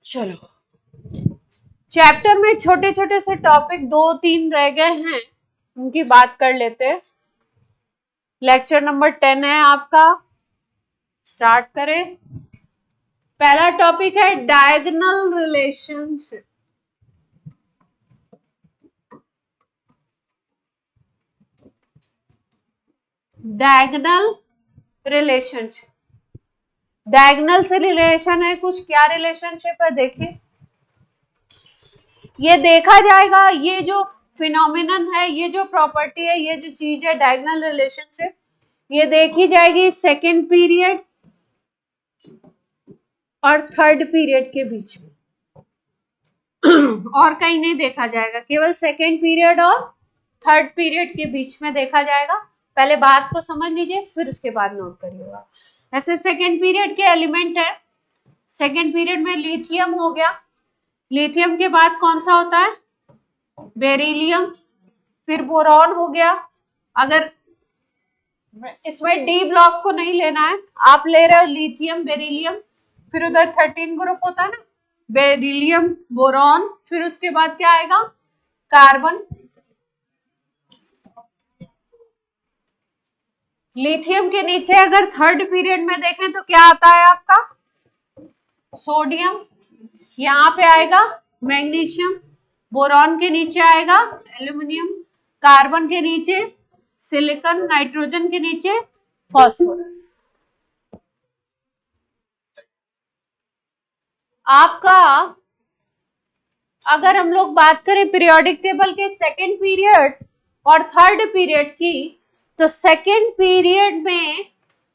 चलो, चैप्टर में छोटे छोटे से टॉपिक 2-3 रह गए हैं, उनकी बात कर लेते हैं। लेक्चर नंबर 10 है आपका, स्टार्ट करें। पहला टॉपिक है diagonal relationship. Diagonal relationship, diagonal से रिलेशन है कुछ, क्या रिलेशनशिप है देखिए। ये देखा जाएगा, ये जो फिनोमिनन है, ये जो प्रॉपर्टी है, ये जो चीज है डायगोनल रिलेशनशिप, ये देखी जाएगी सेकेंड पीरियड और थर्ड पीरियड के बीच में और कहीं नहीं देखा जाएगा, केवल सेकेंड पीरियड और थर्ड पीरियड के बीच में देखा जाएगा। पहले बात को समझ लीजिए, फिर उसके बाद नोट करिएगा। ऐसे सेकेंड पीरियड के एलिमेंट है, सेकेंड पीरियड में लिथियम हो गया, लिथियम के बाद कौन सा होता है, बेरिलियम, फिर बोरॉन हो गया। अगर इसमें डी ब्लॉक को नहीं लेना है, आप ले रहे हो लिथियम बेरिलियम, फिर उधर 13 ग्रुप होता है ना, बेरिलियम बोरॉन, फिर उसके बाद क्या आएगा, कार्बन। लिथियम के नीचे अगर थर्ड पीरियड में देखें तो क्या आता है आपका, सोडियम, यहाँ पे आएगा मैग्नीशियम, बोरॉन के नीचे आएगा एल्यूमिनियम, कार्बन के नीचे सिलिकॉन, नाइट्रोजन के नीचे फास्फोरस। आपका अगर हम लोग बात करें पीरियोडिक टेबल के सेकेंड पीरियड और थर्ड पीरियड की, तो सेकेंड पीरियड में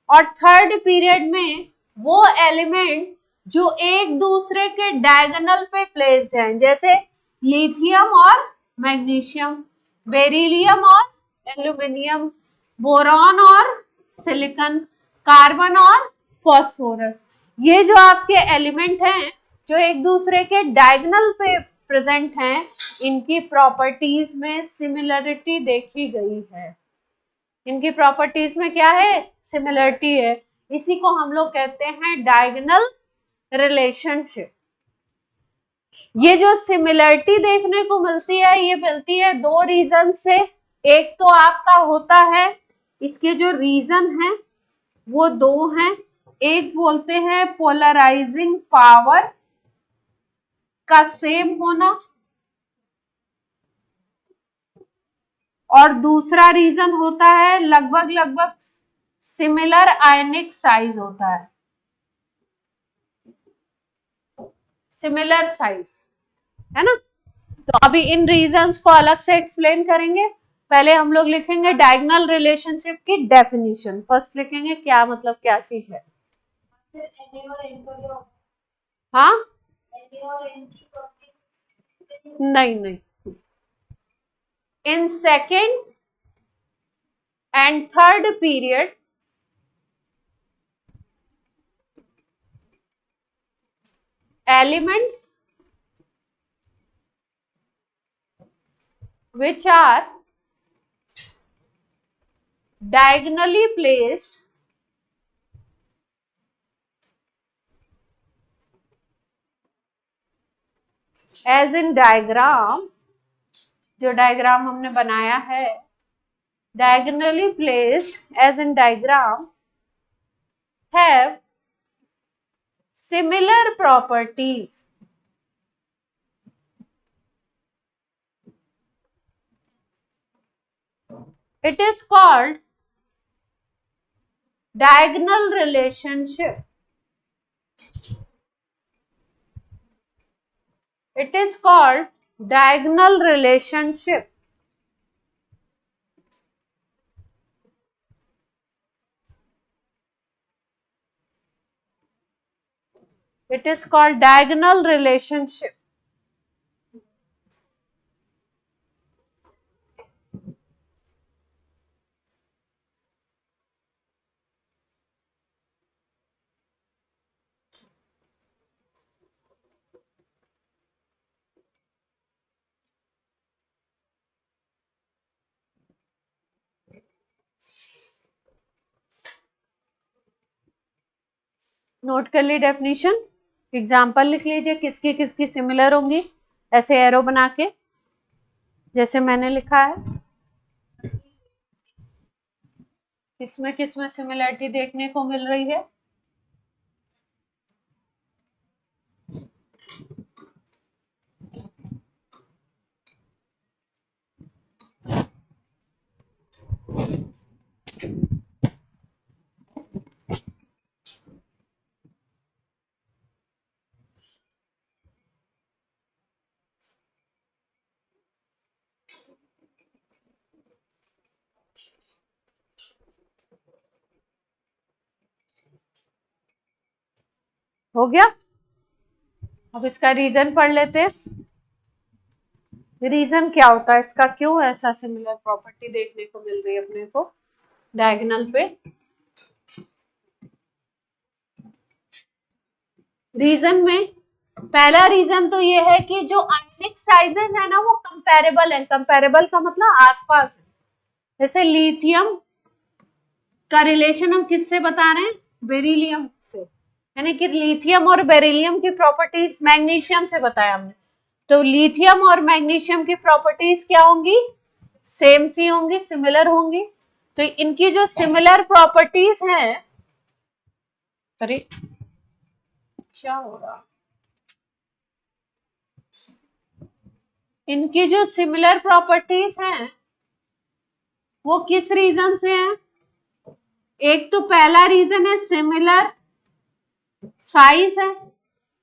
और थर्ड पीरियड में वो एलिमेंट जो एक दूसरे के डायगोनल पे प्लेस्ड हैं, जैसे लिथियम और मैग्नीशियम, बेरिलियम और एल्यूमिनियम, बोरॉन और सिलिकॉन, कार्बन और फास्फोरस, ये जो आपके एलिमेंट हैं जो एक दूसरे के डायगोनल पे प्रेजेंट हैं, इनकी प्रॉपर्टीज में सिमिलरिटी देखी गई है। इनकी प्रॉपर्टीज में क्या है, सिमिलरिटी है। इसी को हम लोग कहते हैं डायगोनल रिलेशनशिप। ये जो सिमिलरिटी देखने को मिलती है, ये मिलती है दो रीजन से। एक तो आपका होता है, इसके जो रीजन है वो दो हैं। एक बोलते हैं पोलराइजिंग पावर का सेम होना, और दूसरा रीजन होता है लगभग सिमिलर आयनिक साइज होता है, सिमिलर साइज, है ना। तो अभी इन रीजंस को अलग से एक्सप्लेन करेंगे। पहले हम लोग लिखेंगे डायगोनल रिलेशनशिप की डेफिनेशन। फर्स्ट लिखेंगे क्या मतलब, क्या चीज है। हाँ, नहीं नहीं, in second and third period elements which are diagonally placed as in diagram, जो डायग्राम हमने बनाया है, diagonally placed as in diagram have similar properties. It is called diagonal relationship. It is called diagonal relationship. It is called diagonal relationship. Note कर ली definition. Example लिख लीजिए किसकी किसकी similar होंगी, ऐसे एरो बना के जैसे मैंने लिखा है। किसमें किसमें सिमिलरिटी देखने को मिल रही है? हो गया। अब इसका रीजन पढ़ लेते हैं। रीजन क्या होता है इसका, क्यों ऐसा सिमिलर प्रॉपर्टी देखने को मिल रही है अपने को डायगोनल पे? रीजन में पहला रीजन तो ये है कि जो आयनिक साइजेस है ना वो कंपैरेबल है। कंपैरेबल का मतलब आसपास है। जैसे लिथियम का रिलेशन हम किससे बता रहे हैं? बेरिलियम से, यानी कि लिथियम और बेरिलियम की प्रॉपर्टीज मैग्नीशियम से बताया हमने। तो लिथियम और मैग्नीशियम की प्रॉपर्टीज क्या होंगी? सेम सी होंगी, सिमिलर होंगी। तो इनकी जो सिमिलर प्रॉपर्टीज हैं, अरे क्या हो रहा, इनकी जो सिमिलर प्रॉपर्टीज हैं वो किस रीजन से हैं? एक तो पहला रीजन है सिमिलर साइज है,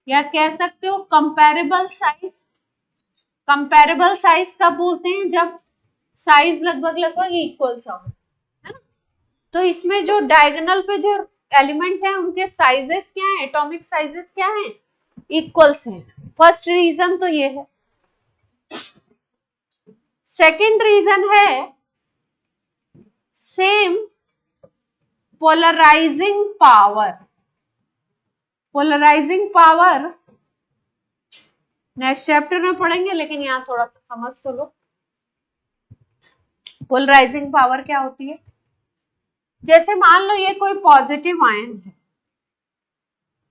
या कह सकते हो कंपैरेबल साइज। कंपैरेबल साइज तब बोलते हैं जब साइज लगभग लगभग इक्वल सा हो, है ना। तो इसमें जो डायगोनल पे जो एलिमेंट है उनके साइजेस क्या है, एटॉमिक साइजेस क्या है? इक्वल्स हैं। फर्स्ट रीजन तो ये है। सेकंड रीजन है same polarising power. Polarising power next chapter में पढ़ेंगे, लेकिन यहां थोड़ा सा समझ तो लो। पोलराइजिंग पावर क्या होती है? जैसे मान लो ये कोई पॉजिटिव आयन है,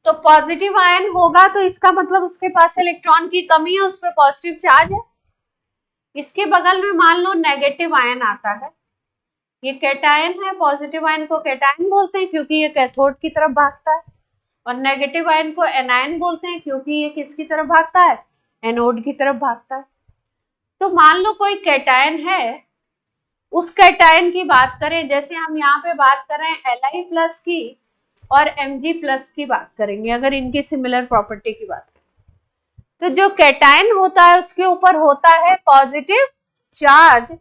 तो पॉजिटिव आयन होगा तो इसका मतलब उसके पास इलेक्ट्रॉन की कमी है, उस पर पॉजिटिव चार्ज है। इसके बगल में मान लो नेगेटिव आयन आता है, ये कैटायन है। पॉजिटिव आयन को कैटायन बोलते हैं क्योंकि ये कैथोड की तरफ भागता है, और नेगेटिव आयन को एनायन बोलते हैं क्योंकि ये किसकी तरफ भागता है? एनोड की तरफ भागता है। तो मान लो कोई कैटायन है, उस कैटायन की बात करें, जैसे हम यहाँ पे बात कर रहे हैं Li प्लस की और Mg+ की बात करेंगे, अगर इनकी सिमिलर प्रॉपर्टी की बात करें, तो जो कैटायन होता है उसके ऊपर होता है पॉजिटिव चार्ज,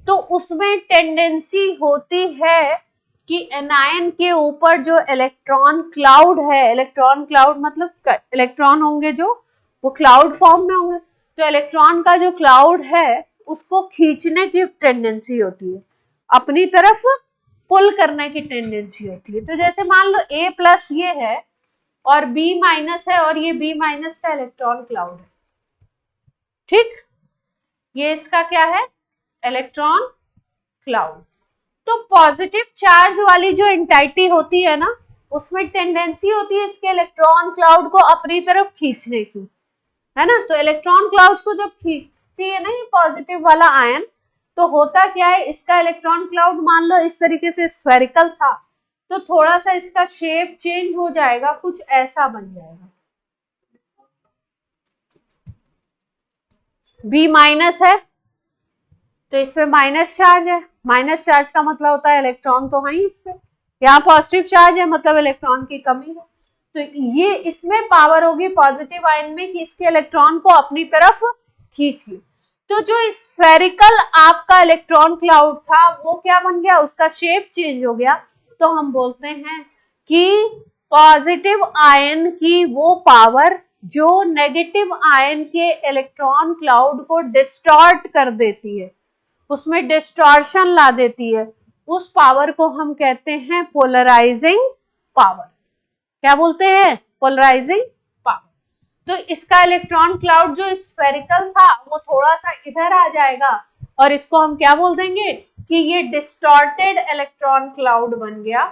तो उसमें टेंडेंसी होती है कि एनायन के ऊपर जो इलेक्ट्रॉन क्लाउड है, इलेक्ट्रॉन क्लाउड मतलब इलेक्ट्रॉन होंगे जो वो क्लाउड फॉर्म में होंगे, तो इलेक्ट्रॉन का जो क्लाउड है उसको खींचने की टेंडेंसी होती है, अपनी तरफ पुल करने की टेंडेंसी होती है। तो जैसे मान लो A+ ये है और B- है, और ये B- का इलेक्ट्रॉन क्लाउड है, ठीक। ये इसका क्या है? Electron cloud. तो पॉजिटिव चार्ज वाली जो एंटाइटी होती है ना, उसमें टेंडेंसी होती है इसके इलेक्ट्रॉन क्लाउड को अपनी तरफ खींचने की, है ना। तो इलेक्ट्रॉन क्लाउड को जब खींचती है ना ये पॉजिटिव वाला आयन, तो होता क्या है, इसका इलेक्ट्रॉन क्लाउड मान लो इस तरीके से स्फेरिकल था, तो थोड़ा सा इसका शेप चेंज हो जाएगा, कुछ ऐसा बन जाएगा। B- है तो इस पे माइनस चार्ज है, माइनस चार्ज का मतलब होता है इलेक्ट्रॉन तो है ही इस पे। यहाँ पॉजिटिव चार्ज है मतलब इलेक्ट्रॉन की कमी है। तो ये इसमें पावर होगी पॉजिटिव आयन में कि इसके इलेक्ट्रॉन को अपनी तरफ खींच ले। तो जो स्फेरिकल आपका इलेक्ट्रॉन क्लाउड था वो क्या बन गया, उसका शेप चेंज हो गया। तो हम बोलते हैं कि पॉजिटिव आयन की वो पावर जो नेगेटिव आयन के इलेक्ट्रॉन क्लाउड को डिस्टॉर्ट कर देती है, उसमें डिस्टॉर्शन ला देती है, उस पावर को हम कहते हैं पोलराइजिंग पावर। क्या बोलते हैं? Polarising power. तो इसका इलेक्ट्रॉन क्लाउड जो स्फेरिकल था वो थोड़ा सा इधर आ जाएगा, और इसको हम क्या बोल देंगे कि ये डिस्टॉर्टेड इलेक्ट्रॉन क्लाउड बन गया।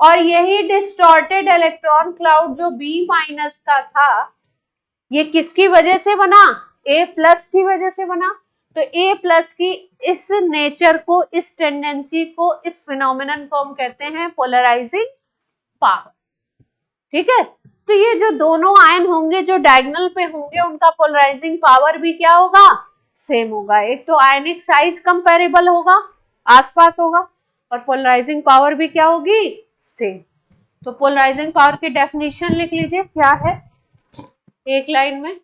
और यही डिस्टॉर्टेड इलेक्ट्रॉन क्लाउड जो B माइनस का था, ये किसकी वजह से बना? A प्लस की वजह से बना। तो A प्लस की इस नेचर को, इस टेंडेंसी को, इस फिनोमिनन को हम कहते हैं पोलराइजिंग पावर। ठीक है, तो ये जो दोनों आयन होंगे जो डायगोनल पे होंगे, उनका पोलराइजिंग पावर भी क्या होगा? सेम होगा। एक तो आयनिक साइज कंपेरेबल होगा, आसपास होगा, और पोलराइजिंग पावर भी क्या होगी? सेम। तो पोलराइजिंग पावर की डेफिनेशन लिख लीजिए, क्या है एक लाइन में।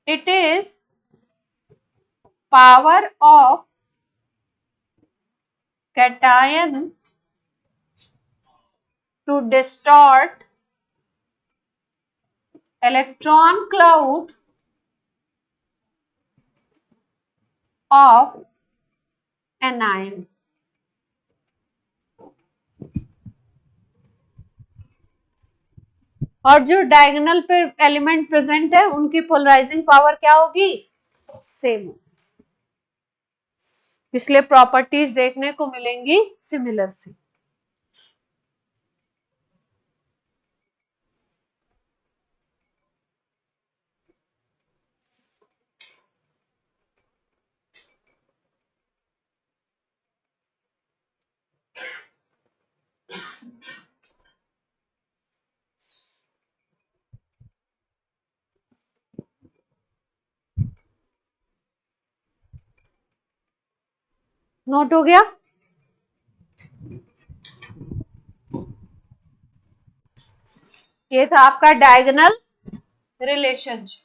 It is power of cation to distort electron cloud of an ion. और जो डायगोनल पे एलिमेंट प्रेजेंट है उनकी पोलराइजिंग पावर क्या होगी? सेम। इसलिए प्रॉपर्टीज देखने को मिलेंगी सिमिलर सी। नोट हो गया? ये था आपका डायगोनल रिलेशनशिप।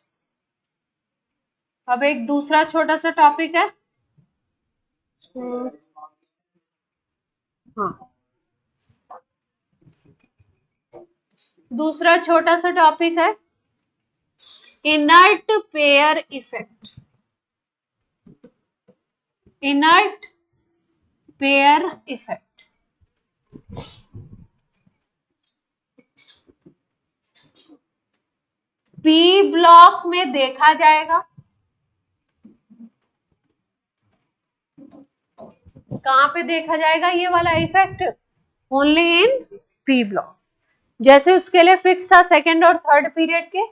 अब एक दूसरा छोटा सा टॉपिक है। हाँ, दूसरा छोटा सा टॉपिक है inert pair effect. Inert pair effect. P block में देखा जाएगा। कहां पे देखा जाएगा ये वाला effect? Only in P block. जैसे उसके लिए फिक्स था सेकेंड और थर्ड पीरियड के,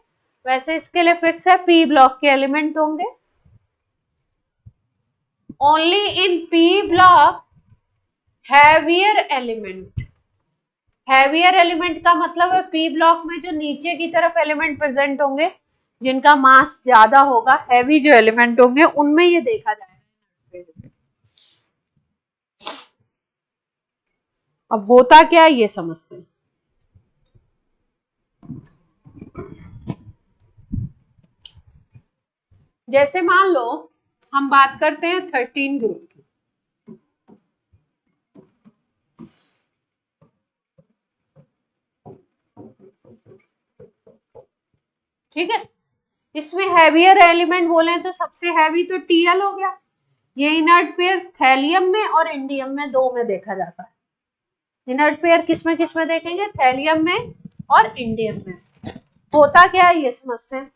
वैसे इसके लिए फिक्स है, पी ब्लॉक के एलिमेंट होंगे। Only in P block heavier element. Heavier element का मतलब है पी ब्लॉक में जो नीचे की तरफ एलिमेंट प्रेजेंट होंगे, जिनका मास ज्यादा होगा, हैवी जो एलिमेंट होंगे, उनमें ये देखा जाएगा। अब होता क्या है ये समझते हैं। जैसे मान लो हम बात करते हैं 13 ग्रुप की। ठीक है, इसमें हैवियर एलिमेंट बोले तो सबसे हैवी तो Tl हो गया। ये इनर्ट पेयर थैलियम में और इंडियम में, दो में देखा जाता है। इनर्ट पेयर किस में देखेंगे? थैलियम में और इंडियम में। होता क्या है ये समझते हैं।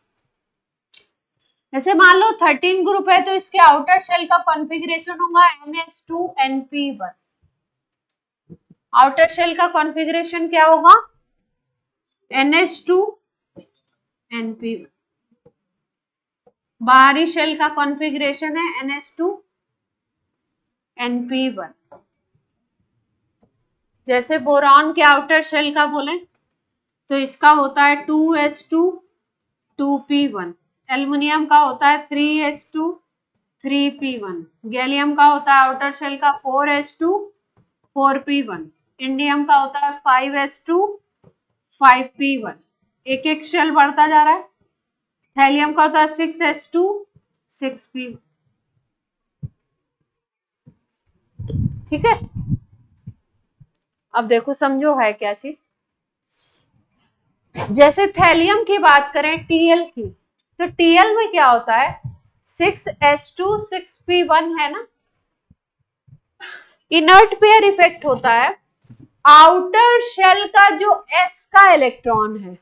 जैसे मान लो 13 ग्रुप है तो इसके आउटर शेल का कॉन्फ़िगरेशन होगा NH2NP1। आउटर शेल का कॉन्फ़िगरेशन क्या होगा? NH2NP1। बाहरी शेल का कॉन्फ़िगरेशन है NH2NP1। जैसे बोरॉन के आउटर शेल का बोले तो इसका होता है 2s2 2p1। एल्युमिनियम का होता है 3s2 3p1। गैलियम का होता है आउटर शेल का 4s2 4p1। इंडियम का होता है 5s2 5p1। एक एक शेल बढ़ता जा रहा है। थैलियम का होता है 6s2 6p1। ठीक है, अब देखो समझो है क्या चीज। जैसे थैलियम की बात करें Tl की, तो Tl में क्या होता है? 6s2 6p1 है ना। इनर्ट पेयर इफेक्ट होता है आउटर शेल का जो s का इलेक्ट्रॉन है,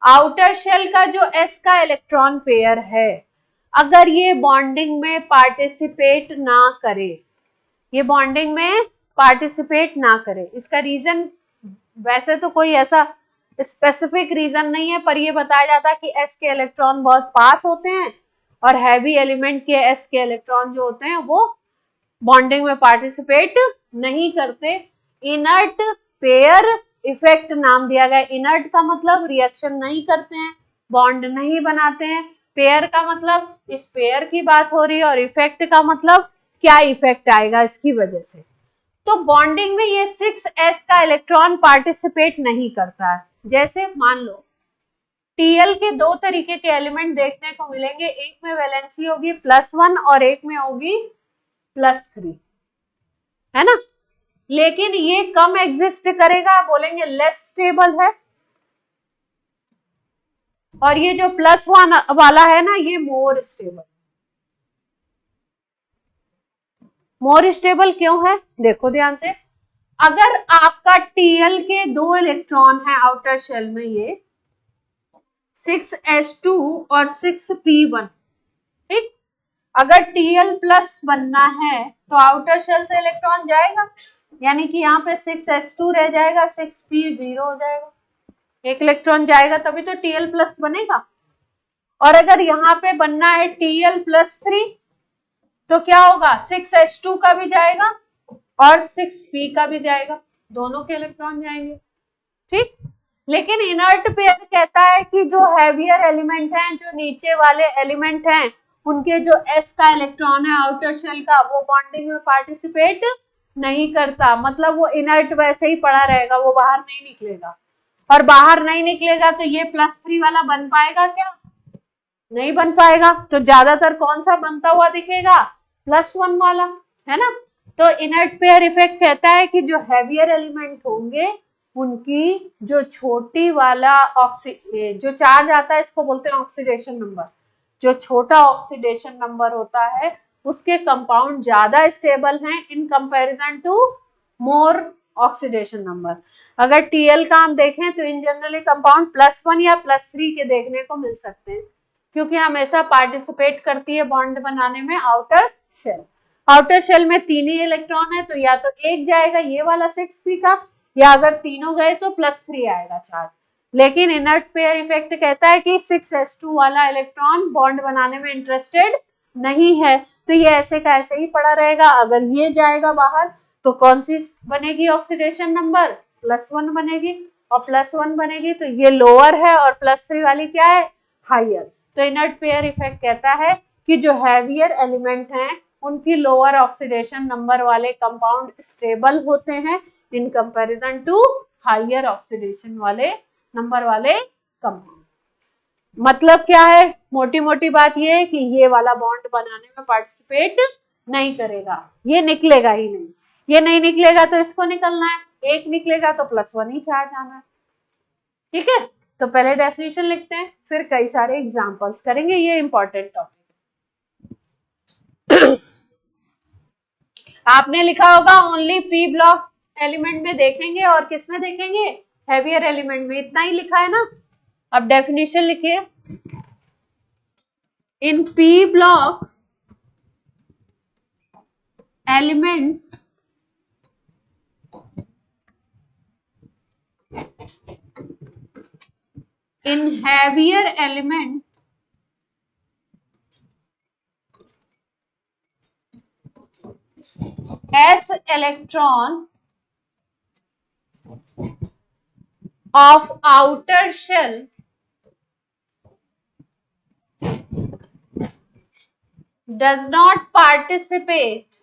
आउटर शेल का जो s का इलेक्ट्रॉन पेयर है, अगर ये बॉन्डिंग में पार्टिसिपेट ना करे, ये बॉन्डिंग में पार्टिसिपेट ना करे। इसका रीजन वैसे तो कोई ऐसा स्पेसिफिक रीजन नहीं है, पर ये बताया जाता है कि s के इलेक्ट्रॉन बहुत पास होते हैं और हैवी एलिमेंट के s के इलेक्ट्रॉन जो होते हैं वो बॉन्डिंग में पार्टिसिपेट नहीं करते। इनर्ट पेयर इफेक्ट नाम दिया गया। इनर्ट का मतलब रिएक्शन नहीं करते हैं, बॉन्ड नहीं बनाते हैं। पेयर का मतलब इस पेयर की बात हो रही है, और इफेक्ट का मतलब क्या इफेक्ट आएगा इसकी वजह से। तो बॉन्डिंग में ये 6s का इलेक्ट्रॉन पार्टिसिपेट नहीं करता है। जैसे मान लो Tl के दो तरीके के एलिमेंट देखने को मिलेंगे, एक में वैलेंसी होगी +1 और एक में होगी +3, है ना। लेकिन ये कम एग्जिस्ट करेगा, बोलेंगे लेस स्टेबल है, और ये जो +1 वाला है ना ये मोर स्टेबल। मोर स्टेबल क्यों है, देखो ध्यान से। अगर आपका Tl के दो इलेक्ट्रॉन है आउटर शेल में, ये 6s2 और 6p1, ठीक। अगर Tl प्लस बनना है तो आउटर शेल से इलेक्ट्रॉन जाएगा, यानी कि यहाँ पे 6s2 रह जाएगा, 6p 0 हो जाएगा, एक इलेक्ट्रॉन जाएगा, तभी तो Tl प्लस बनेगा। और अगर यहाँ पे बनना है Tl+3 तो क्या होगा, 6s2 का भी जाएगा और 6p का भी जाएगा, दोनों के इलेक्ट्रॉन जाएंगे, ठीक। लेकिन इनर्ट पेयर कहता है कि जो हैवियर एलिमेंट हैं, जो नीचे वाले एलिमेंट हैं, उनके जो s का इलेक्ट्रॉन है आउटर शेल का, वो बॉन्डिंग में पार्टिसिपेट नहीं करता। मतलब वो इनर्ट वैसे ही पड़ा रहेगा, वो बाहर नहीं निकलेगा। और बाहर नहीं निकलेगा तो ये +3 वाला बन पाएगा क्या, नहीं बन पाएगा। तो ज्यादातर कौन सा बनता हुआ दिखेगा, +1 वाला, है ना। तो इनर्ट पेयर इफेक्ट कहता है कि जो हैवियर एलिमेंट होंगे उनकी जो छोटी वाला जो चार्ज आता है, इसको बोलते हैं ऑक्सीडेशन नंबर। जो छोटा ऑक्सीडेशन नंबर होता है उसके कंपाउंड ज्यादा स्टेबल हैं in comparison to more oxidation number. अगर Tl का हम देखें तो इन जनरली कंपाउंड +1 या +3 के देखने को मिल सकते हैं, क्योंकि हमेशा पार्टिसिपेट करती है बॉन्ड बनाने में आउटर शेल। आउटर शेल में 3 ही इलेक्ट्रॉन है, तो या तो एक जाएगा ये वाला 6p का, या अगर तीनों गए तो +3 आएगा चार्ज। लेकिन इनर्ट पेयर इफेक्ट कहता है कि 6s2 वाला इलेक्ट्रॉन बॉन्ड बनाने में इंटरेस्टेड नहीं है, तो ये ऐसे का ऐसे ही पड़ा रहेगा। अगर ये जाएगा बाहर तो कौन सी बनेगी ऑक्सीडेशन नंबर, +1 बनेगी, और +1 बनेगी तो ये लोअर है और +3 वाली क्या है, हाइयर। तो इनर्ट पेयर इफेक्ट कहता है कि जो हैवियर एलिमेंट हैं उनकी लोअर ऑक्सीडेशन नंबर वाले कंपाउंड स्टेबल होते हैं in comparison to higher oxidation वाले नंबर वाले कंपाउंड। मतलब क्या है, मोटी मोटी बात ये है कि ये वाला बॉन्ड बनाने में पार्टिसिपेट नहीं करेगा, ये निकलेगा ही नहीं। ये नहीं निकलेगा तो इसको निकलना है, एक निकलेगा तो +1 ही चार्ज आना है, ठीक है। तो पहले डेफिनेशन लिखते हैं, फिर कई सारे एग्जांपल्स करेंगे, ये इंपॉर्टेंट टॉपिक। आपने लिखा होगा ओनली p ब्लॉक एलिमेंट में देखेंगे, और किस में देखेंगे, हैवियर एलिमेंट में, इतना ही लिखा है ना। अब डेफिनेशन लिखिए, इन p block elements in heavier element s electron of outer shell does not participate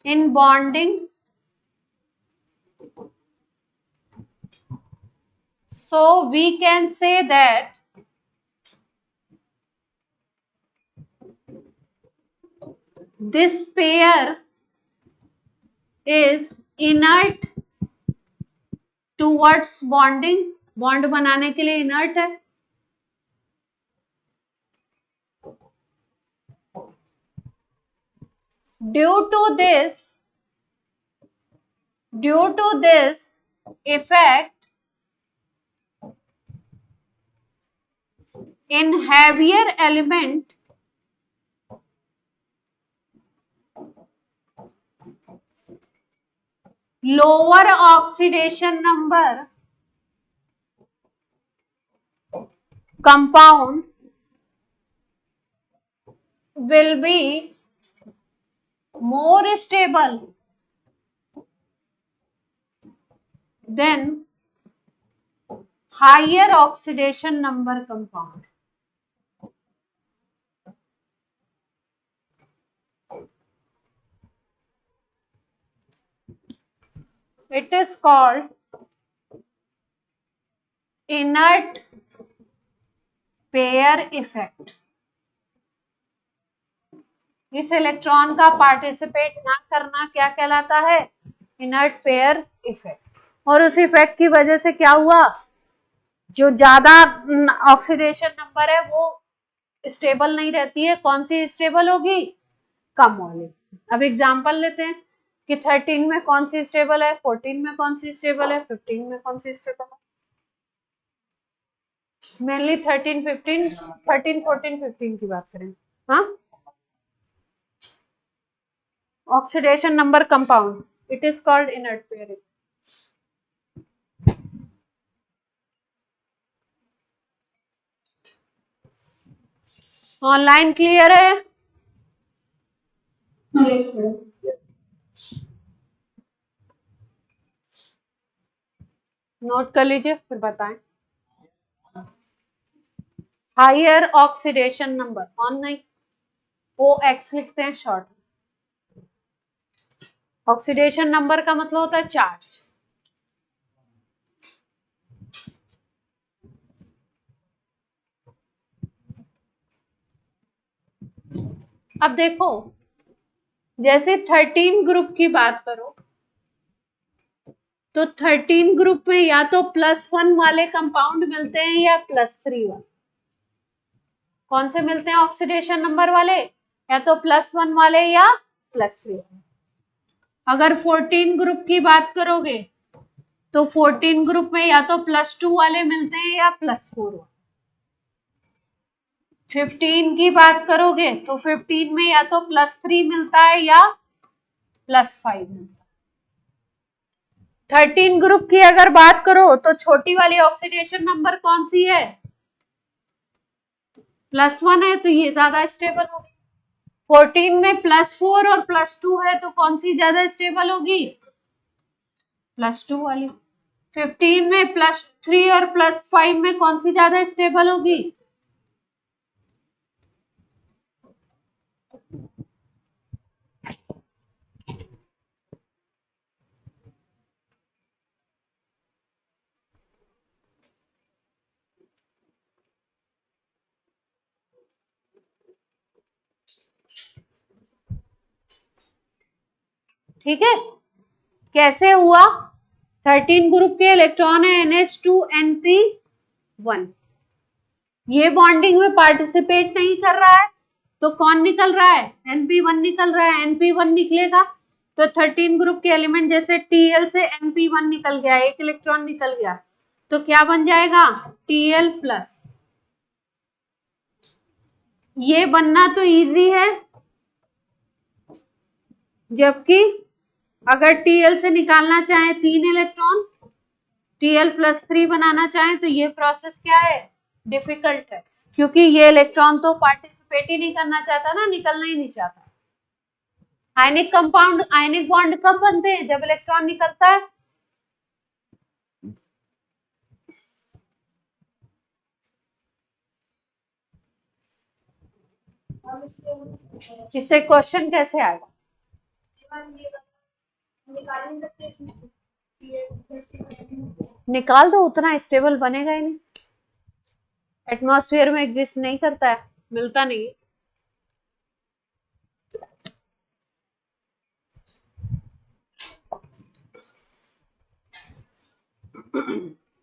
in bonding, so we can say that this pair is inert towards bonding, bond बनाने के लिए inert है। Due to this effect, in heavier element lower oxidation number compound will be more stable than higher oxidation number compound. It is called inert pair effect. इस electron का participate ना करना क्या कहलाता है? Inert pair effect. और उस effect की वजह से क्या हुआ? जो ज्यादा ऑक्सीडेशन नंबर है वो स्टेबल नहीं रहती है। कौन सी स्टेबल होगी? कम वाली। अब एग्जांपल लेते हैं कि 13 में कौन सी स्टेबल है, 14 में कौन सी स्टेबल है, 15 में कौन सी स्टेबल है। मेनली 13, 14, 15 की बात करें। हाँ, oxidation number compound, it is called inert pair. Online clear है? नोट कर लीजिए फिर बताएं। हायर ऑक्सीडेशन नंबर, ऑन नहीं, OX लिखते हैं शॉर्ट। ऑक्सीडेशन नंबर का मतलब होता है चार्ज। अब देखो, जैसे 13 ग्रुप की बात करो तो 13 ग्रुप में या तो +1 वाले कंपाउंड मिलते हैं या +3 वाले। कौन से मिलते हैं ऑक्सीडेशन नंबर वाले? या तो +1 वाले या +3 वाले। अगर 14 ग्रुप की बात करोगे तो 14 ग्रुप में या तो +2 वाले मिलते हैं या +4 वाले। 15 की बात करोगे तो 15 में या तो +3 मिलता है या +5 मिलता है। 13 ग्रुप की अगर बात करो तो छोटी वाली ऑक्सीडेशन नंबर कौन सी है? +1 है तो ये ज्यादा स्टेबल होगी। 14 में +4 और +2 है तो कौन सी ज्यादा स्टेबल होगी? +2 वाली। 15 में +3 और +5 में कौन सी ज्यादा स्टेबल होगी? ठीक है, कैसे हुआ? 13 ग्रुप के इलेक्ट्रॉन है NH2NP1, ये बॉन्डिंग में पार्टिसिपेट नहीं कर रहा है तो कौन निकल रहा है? NP1 निकल रहा है। NP1 निकलेगा तो 13 ग्रुप के एलिमेंट जैसे Tl से NP1 निकल गया, एक इलेक्ट्रॉन निकल गया तो क्या बन जाएगा? Tl+। ये बनना तो इजी है, जबकि अगर Tl से निकालना चाहे 3 इलेक्ट्रॉन, Tl+3 बनाना चाहे तो ये प्रोसेस क्या है? डिफिकल्ट है, क्योंकि ये इलेक्ट्रॉन तो पार्टिसिपेट ही नहीं करना चाहता ना, निकलना ही नहीं चाहता। आयनिक कंपाउंड, आयनिक बॉन्ड कब बनते हैं? जब इलेक्ट्रॉन निकलता है। इससे क्वेश्चन कैसे आएगा? निकाल दो, उतना स्टेबल बनेगा ही नहीं, एटमॉस्फेयर में एग्जिस्ट नहीं करता है, मिलता नहीं है।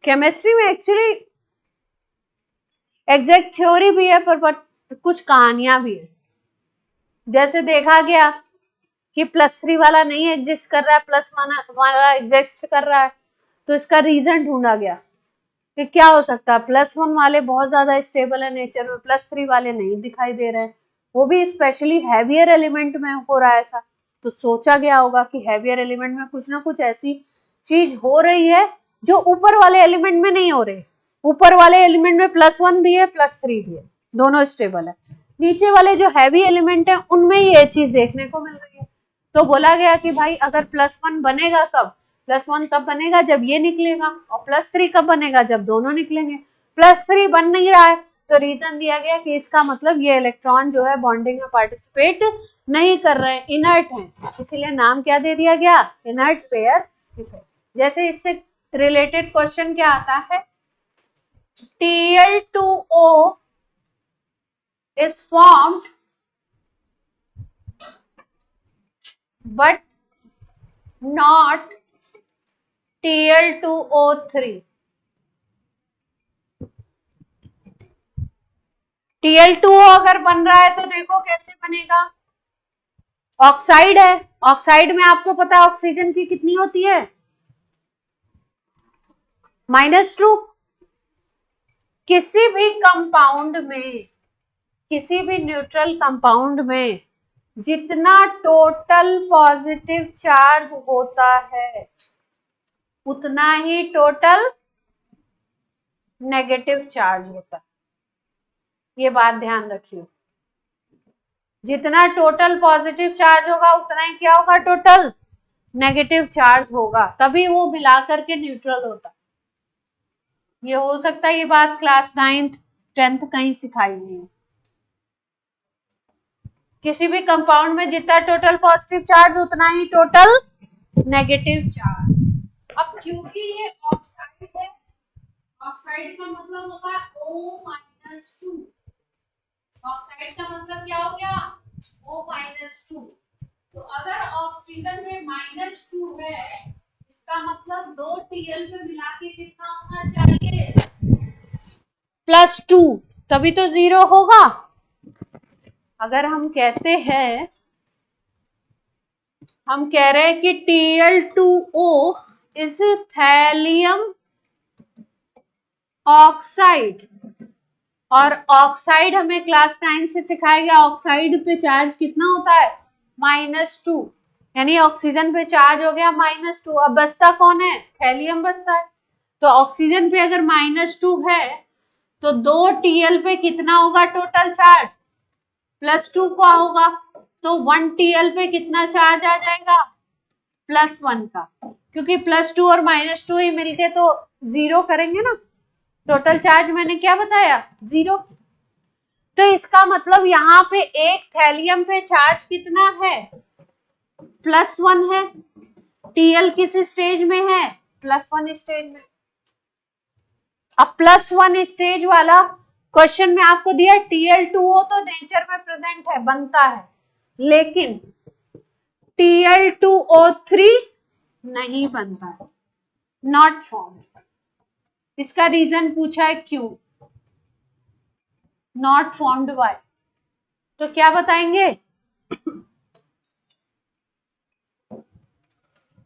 केमिस्ट्री में एक्चुअली एग्जैक्ट थ्योरी भी है पर कुछ कहानियां भी है। जैसे देखा गया कि +3 वाला नहीं एग्जिस्ट कर रहा है, +1 वाला एग्जिस्ट कर रहा है, तो इसका रीजन ढूंढा गया। कि क्या हो सकता है, +1 वाले बहुत ज्यादा स्टेबल है नेचर में, +3 वाले नहीं दिखाई दे रहे हैं, वो भी स्पेशली हैवियर एलिमेंट में हो रहा है ऐसा। तो सोचा गया होगा कि हैवियर एलिमेंट में कुछ ना कुछ ऐसी चीज हो रही है जो ऊपर वाले एलिमेंट में नहीं हो रही। ऊपर वाले एलिमेंट में +1 भी है +3 भी है, दोनों स्टेबल है। नीचे वाले जो हैवी एलिमेंट है उनमें ये चीज देखने को मिल रही है। तो बोला गया कि भाई अगर +1 बनेगा कब, +1 तब बनेगा जब ये निकलेगा, और +3 कब बनेगा, जब दोनों निकलेंगे। +3 बन नहीं रहा है तो रीजन दिया गया कि इसका मतलब ये इलेक्ट्रॉन जो है बॉन्डिंग में पार्टिसिपेट नहीं कर रहे हैं, इनर्ट हैं, इसीलिए नाम क्या दे दिया गया, इनर्ट पेयर इफेक्ट। जैसे इससे रिलेटेड क्वेश्चन क्या आता है, Tl2O is formed but not Tl2O3। Tl2O अगर बन रहा है तो देखो कैसे बनेगा, ऑक्साइड है, ऑक्साइड में आपको पता है ऑक्सीजन की कितनी होती है, -2। किसी भी कंपाउंड में, किसी भी न्यूट्रल कंपाउंड में जितना टोटल पॉजिटिव चार्ज होता है उतना ही टोटल नेगेटिव चार्ज होता है, ये बात ध्यान रखिए। जितना टोटल पॉजिटिव चार्ज होगा उतना ही क्या होगा, टोटल नेगेटिव चार्ज होगा, तभी वो मिला करके न्यूट्रल होता है। ये हो सकता है ये बात क्लास 9th 10th कहीं सिखाई नहीं है। किसी भी कंपाउंड में जितना टोटल पॉजिटिव चार्ज उतना ही टोटल नेगेटिव चार्ज। अब क्योंकि ये ऑक्साइड है, ऑक्साइड का मतलब होगा O-2। ऑक्साइड का मतलब क्या हो गया, O-2। तो अगर ऑक्सीजन में -2 है, इसका मतलब 2 Tl पे मिला के कितना होना चाहिए, +2, तभी तो 0 होगा। अगर हम कहते हैं, हम कह रहे हैं कि Tl2O इज थैलियम ऑक्साइड, और ऑक्साइड हमें क्लास 9 से सिखाया गया ऑक्साइड पे चार्ज कितना होता है, -2, यानी ऑक्सीजन पे चार्ज हो गया -2। अब बचता कौन है, थैलियम बचता है। तो ऑक्सीजन पे अगर -2 है तो 2 Tl पे कितना होगा टोटल चार्ज, +2 का होगा, तो 1 Tl पे कितना चार्ज आ जाएगा, +1 का, क्योंकि +2 और -2 ही मिलके तो 0 करेंगे ना। टोटल चार्ज मैंने क्या बताया, 0। तो इसका मतलब यहाँ पे एक थैलियम पे चार्ज कितना है, +1 है। Tl किस स्टेज में है, +1 स्टेज में। अब +1 स्टेज वाला क्वेश्चन में आपको दिया Tl2O तो नेचर में प्रेजेंट है, बनता है, लेकिन Tl2O3 नहीं बनता है, नॉट फॉर्म। इसका रीजन पूछा है क्यों, नॉट फॉर्म्ड बाय, तो क्या बताएंगे,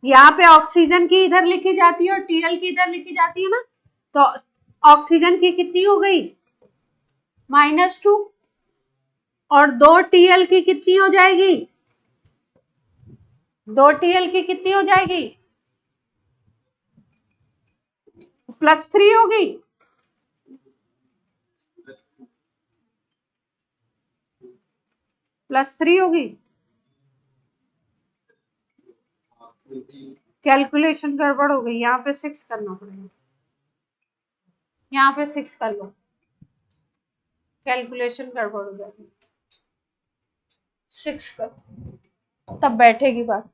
यहाँ पे ऑक्सीजन की इधर लिखी जाती है और Tl की इधर लिखी जाती है ना, तो ऑक्सीजन की कितनी हो गई, -2, और 2 Tl की कितनी हो जाएगी, 2 Tl की कितनी हो जाएगी, +3 होगी, +3 होगी। कैलकुलेशन गड़बड़ हो गई, यहाँ पे 6 करना पड़ेगा, यहाँ पे 6 कर लो, कैलकुलेशन गड़बड़ हो जाएगी, 6 कर, तब बैठेगी बात,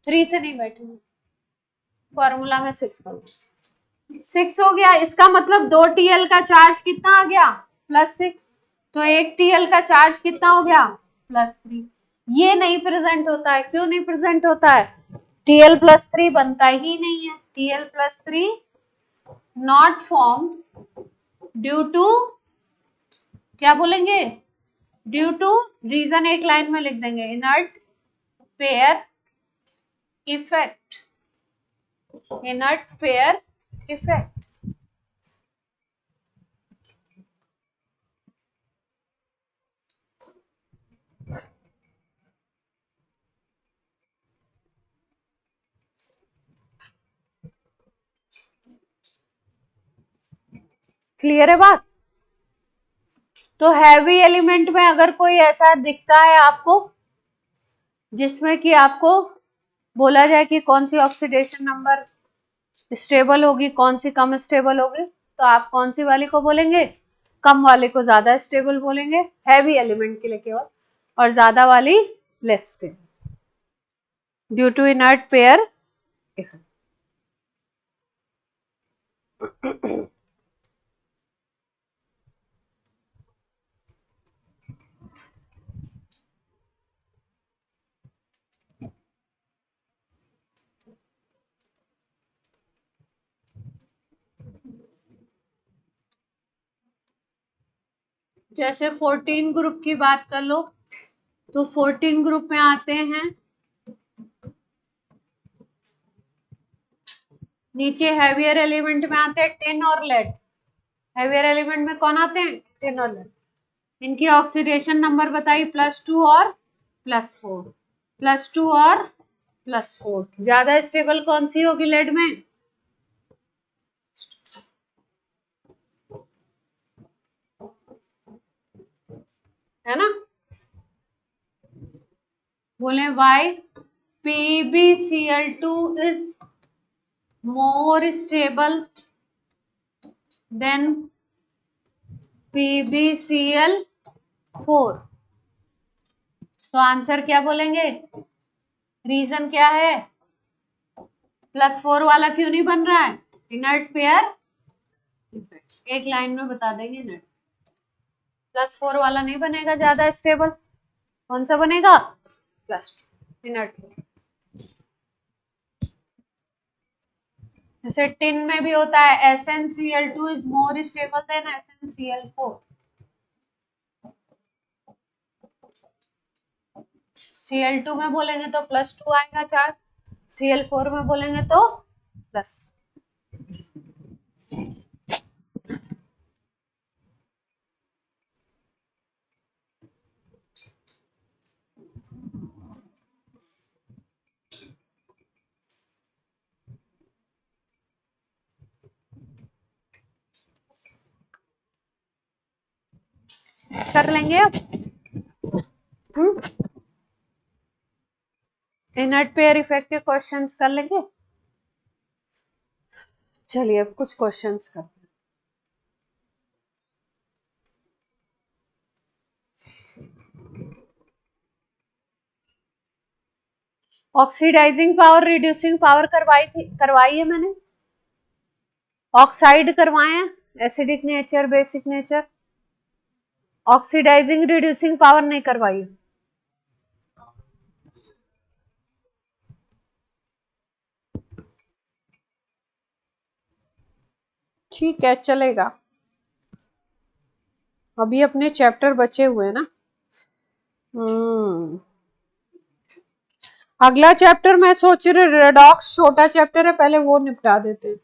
3 से नहीं बैठेगी, फॉर्मूला में 6 कर लो, 6 हो गया। इसका मतलब 2 Tl का चार्ज कितना आ गया, +6, तो 1 Tl का चार्ज कितना हो गया, +3। ये नहीं प्रेजेंट होता है, क्यों नहीं प्रेजेंट होता है, Tl+3 बनता ही नहीं है, Tl+3 not form due to, क्या बोलेंगे, ड्यू टू, रीजन एक लाइन में लिख देंगे, inert pair effect, inert pair effect. Clear है बात? तो हैवी एलिमेंट में अगर कोई ऐसा दिखता है आपको जिसमें कि आपको बोला जाए कि कौन सी ऑक्सीडेशन नंबर स्टेबल होगी, कौन सी कम स्टेबल होगी, तो आप कौन सी वाली को बोलेंगे? कम वाले को ज्यादा स्टेबल बोलेंगे, हैवी एलिमेंट के लिए केवल, और ज्यादा वाली less stable, due to inert pair effect. जैसे 14 ग्रुप की बात कर लो, तो 14 ग्रुप में आते हैं, नीचे हैवियर एलिमेंट में आते हैं टिन और लेड। हैवियर एलिमेंट में कौन आते हैं? टिन और लेड। इनकी ऑक्सीडेशन नंबर बताइए, +2 और +4, +2 और +4। ज्यादा स्टेबल कौन सी होगी लेड में? है ना? बोले why PbCl2 is more stable than PbCl4। तो आंसर क्या बोलेंगे? रीजन क्या है? +4 वाला क्यों नहीं बन रहा है? Inert pair effect. एक लाइन में बता देंगे इनर्ट। +4 वाला नहीं बनेगा ज्यादा स्टेबल, कौन सा बनेगा? +2 इनर्ट। जैसे टिन में भी होता है SnCl2 is more stable then SnCl4। Cl2 में बोलेंगे तो +2 आएगा चार्ज, Cl4 में बोलेंगे तो प्लस। कर लेंगे अब। इनर्ट पेयर इफेक्ट के क्वेश्चंस कर लेंगे। चलिए अब कुछ क्वेश्चंस करते हैं। ऑक्सीडाइजिंग पावर, रिड्यूसिंग पावर करवाई है मैंने। ऑक्साइड करवाए हैं, acidic nature, basic nature. Oxidising reducing power नहीं करवाई। ठीक है, चलेगा। अभी अपने चैप्टर बचे हुए हैं ना। अगला चैप्टर मैं सोच रही हूँ रेडॉक्स, छोटा चैप्टर है, पहले वो निपटा देते हैं,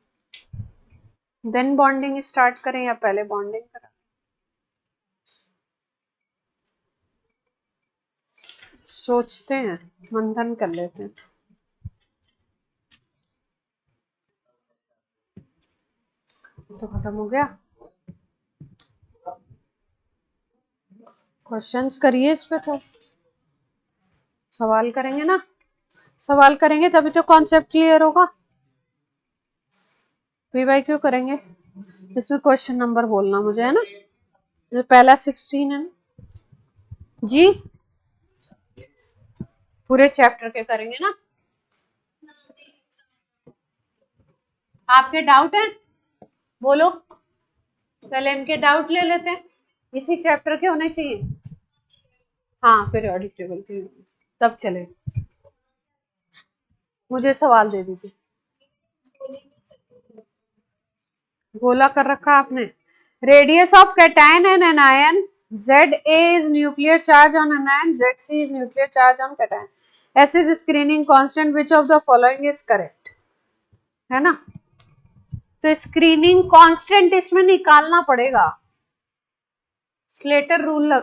देन बॉन्डिंग स्टार्ट करें या पहले बॉन्डिंग करें? सोचते हैं, मंथन कर लेते हैं। तो खत्म हो गया। क्वेश्चंस करिए इस पे, तो सवाल करेंगे ना, सवाल करेंगे तभी तो कॉन्सेप्ट क्लियर होगा। PYQ करेंगे, इसमें क्वेश्चन नंबर बोलना मुझे, है ना? जो पहला 16 है जी, पूरे चैप्टर के करेंगे ना। आपके डाउट है? बोलो, पहले इनके डाउट ले लेते हैं। इसी चैप्टर के होने चाहिए। हाँ, पीरियोडिक टेबल के तब चले। मुझे सवाल दे दीजिए। गोला कर रखा आपने। Radius of cation and anion ZA is nuclear charge on anion, ZC is nuclear charge on cation. S is screening constant, which of the following is correct? है ना? तो स्क्रीनिंग कांस्टेंट इसमें निकालना पड़ेगा, स्लेटर रूल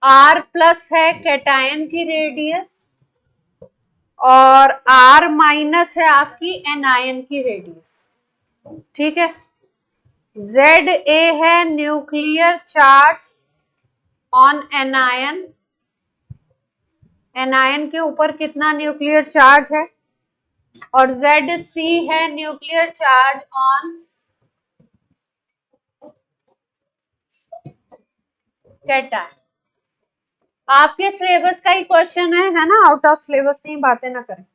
R+ है cation की radius और r minus है आपकी एनायन की रेडियस, ठीक है। Za है nuclear charge on anion, anion के ऊपर कितना न्यूक्लियर चार्ज है, और Zc है न्यूक्लियर चार्ज ऑन कैटायन। आपके सिलेबस का ही क्वेश्चन है ना, आउट ऑफ सिलेबस नहीं, बातें ना करें।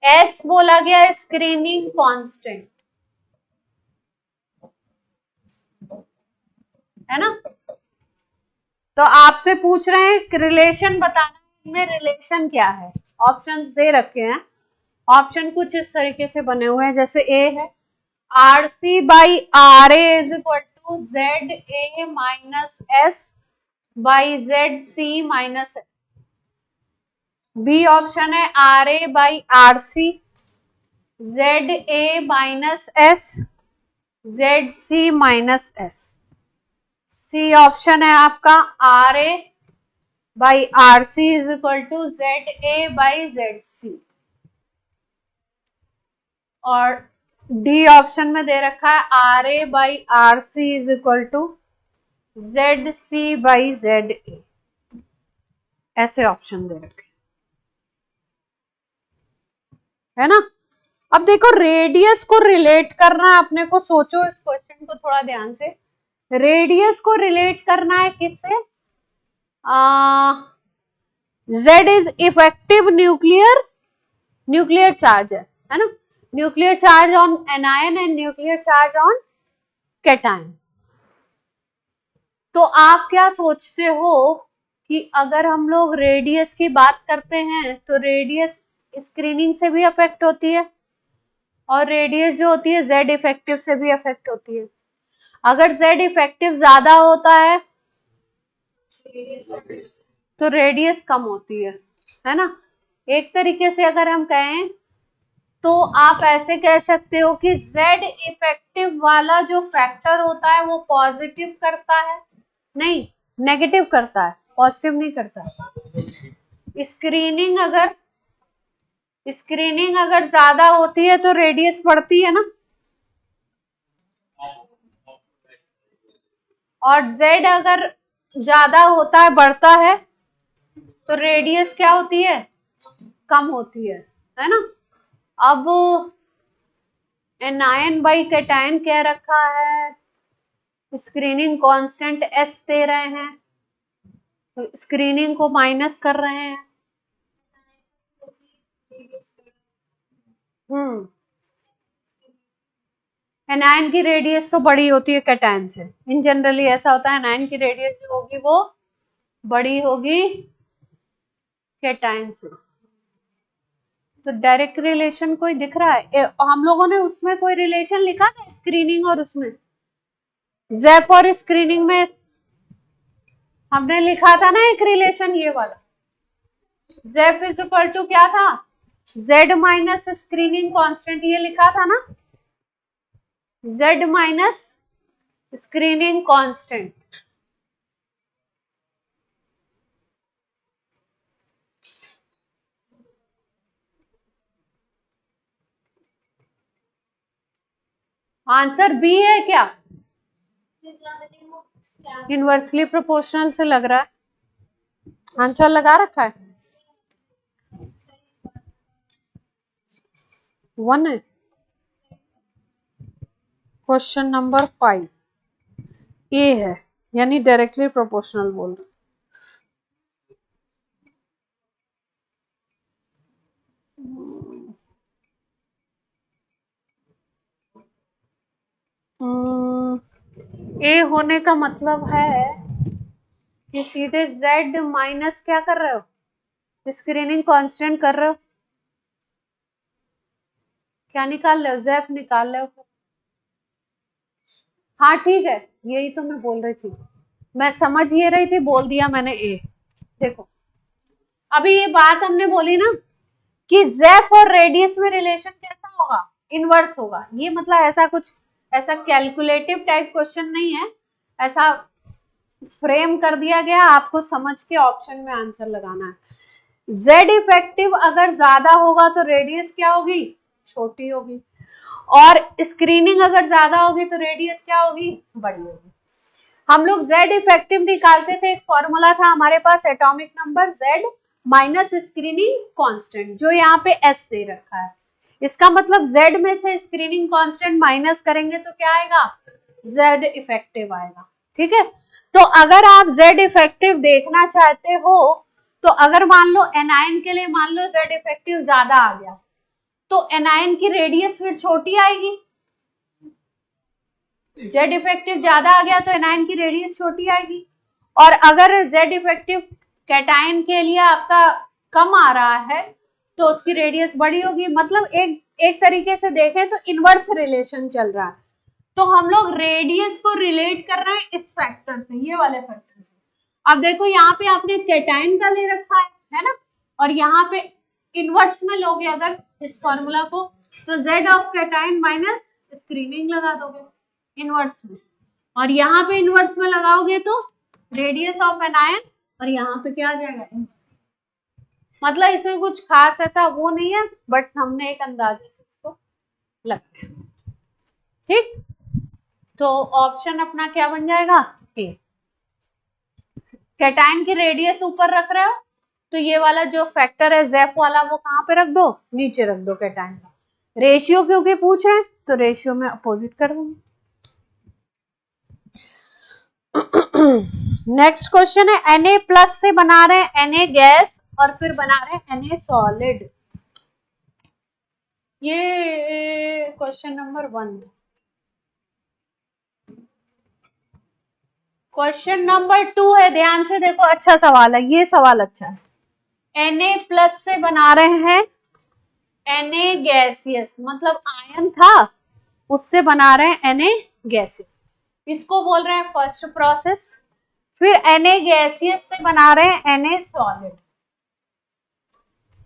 एस बोला गया स्क्रीनिंग कांस्टेंट, है ना। तो आपसे पूछ रहे हैं रिलेशन बताना, इनमें रिलेशन क्या है। ऑप्शंस दे रखे हैं, ऑप्शन कुछ इस तरीके से बने हुए हैं, जैसे ए है RC by RA is equal to ZA minus S by ZC minus S। B option है RA by RC ZA minus S ZC minus S। C option है आपका RA by RC is equal to ZA by ZC। और D option में दे रखा है RA by RC is equal to ZC by ZA, ऐसे option दे रखे है ना। अब देखो रेडियस को रिलेट करना अपने को, सोचो इस क्वेश्चन को थोड़ा ध्यान से। रेडियस को रिलेट करना है किससे, Z is effective nuclear charge है ना, nuclear charge on anion and nuclear charge on cation. तो आप क्या सोचते हो कि अगर हम लोग रेडियस की बात करते हैं तो रेडियस स्क्रीनिंग से भी अफेक्ट होती है, और रेडियस जो होती है Z इफेक्टिव से भी अफेक्ट होती है। अगर Z इफेक्टिव ज्यादा होता है तो रेडियस कम होती है ना। एक तरीके से अगर हम कहें तो आप ऐसे कह सकते हो कि Z इफेक्टिव वाला जो फैक्टर होता है वो पॉजिटिव करता है, नहीं नेगेटिव करता है, पॉजिटिव नहीं करता है। स्क्रीनिंग अगर ज्यादा होती है तो रेडियस बढ़ती है ना, और Z अगर ज्यादा होता है, बढ़ता है, तो रेडियस क्या होती है, कम होती है ना। अब एनायन बाई कैटायन कह रखा है, स्क्रीनिंग कांस्टेंट S दे रहे हैं, तो स्क्रीनिंग को माइनस कर रहे हैं। एनायन की रेडियस तो बड़ी होती है कैटायन से, इन जनरली ऐसा होता है, एनायन की रेडियस जो होगी वो बड़ी होगी कैटायन से। तो डायरेक्ट रिलेशन कोई दिख रहा है, हम लोगों ने उसमें कोई रिलेशन लिखा था स्क्रीनिंग और उसमें ज़ेफ और स्क्रीनिंग में हमने लिखा था ना एक रिलेशन, ये वाला ज़ेफ इज इक्वल टू क्या था, Z माइनस स्क्रीनिंग कांस्टेंट, ये लिखा था ना, Z minus screening constant. Answer B है क्या, इनवर्सली प्रोपोर्शनल से लग रहा है, आंसर लगा रखा है 1 है। क्वेश्चन नंबर 5 ए है, यानी डायरेक्टली प्रोपोर्शनल बोल रहे। ए होने का मतलब है कि सीधे Z माइनस क्या कर रहे हो, स्क्रीनिंग कांस्टेंट कर रहे हो, क्या निकाल रहे हो, ज़ेफ निकाल रहे हो। हाँ ठीक है, यही तो मैं बोल रही थी, मैं समझ ये रही थी, बोल दिया मैंने ए। देखो अभी ये बात हमने बोली ना कि ज़ेफ और रेडियस में रिलेशन कैसा होगा, इनवर्स होगा। ये मतलब ऐसा कुछ ऐसा कैलकुलेटिव टाइप क्वेश्चन नहीं है, ऐसा फ्रेम कर दिया गया, आपको समझ के ऑप्शन में आंसर लगाना है। जेड इफेक्टिव अगर ज्यादा होगा तो रेडियस क्या होगी, छोटी होगी, और स्क्रीनिंग अगर ज्यादा होगी तो रेडियस क्या होगी, बड़ी होगी। हम लोग जेड इफेक्टिव निकालते थे, एक फॉर्मूला था हमारे पास atomic number Z minus screening constant, जो यहाँ पे एस दे रखा है। इसका मतलब जेड में से स्क्रीनिंग कांस्टेंट माइनस करेंगे तो क्या आएगा, जेड इफेक्टिव आएगा। ठीक है, तो अगर आप जेड इफेक्टिव देखना चाहते हो तो अगर मान लो एनायन के लिए मान लो जेड इफेक्टिव ज्यादा आ गया तो एनायन की रेडियस फिर छोटी आएगी। जेड इफेक्टिव ज्यादा आ गया तो एनायन की रेडियस छोटी आएगी, और अगर जेड इफेक्टिव कैटायन के लिए आपका कम आ रहा है तो उसकी रेडियस बड़ी होगी। मतलब एक तरीके से देखें तो इनवर्स रिलेशन चल रहा है। तो हम लोग रेडियस को रिलेट कर रहे हैं इस फैक्टर से, ये वाले फैक्टर से। अब देखो यहाँ पे आपने कैटायन का ले रखा है ना, और यहाँ पे इनवर्स में लोगे अगर इस फॉर्मूला को तो Z of cation minus screening लगा दोगे इनवर्स में, और यहाँ पे इनवर्स में लगाओगे तो रेडियस ऑफ एनायन, और यहाँ पे क्या आ जाएगा इनवर्स। मतलब इसमें कुछ खास ऐसा वो नहीं है, बट हमने एक अंदाजे से इसको लगाया। ठीक, तो ऑप्शन अपना क्या बन जाएगा, ए। कैटायन की रेडियस ऊपर रख रहे हो तो ये वाला जो फैक्टर है जेफ वाला वो कहाँ पे रख दो, नीचे रख दो कैटायन का। रेशियो क्योंकि पूछ रहे हैं तो रेशियो में अपोजिट कर दूंगी। नेक्स्ट क्वेश्चन है Na प्लस से बना रहे हैं Na गैस और फिर बना रहे हैं Na सॉलिड। ये क्वेश्चन नंबर 1। क्वेश्चन नंबर 2 है, ध्यान से देखो, अच्छा सवाल है ये, सवाल अच्छा है। Na प्लस से बना रहे हैं Na गैसियस, मतलब आयन था उससे बना रहे हैं Na गैसियस, इसको बोल रहे हैं फर्स्ट प्रोसेस। फिर Na गैसियस से बना रहे हैं Na सॉलिड।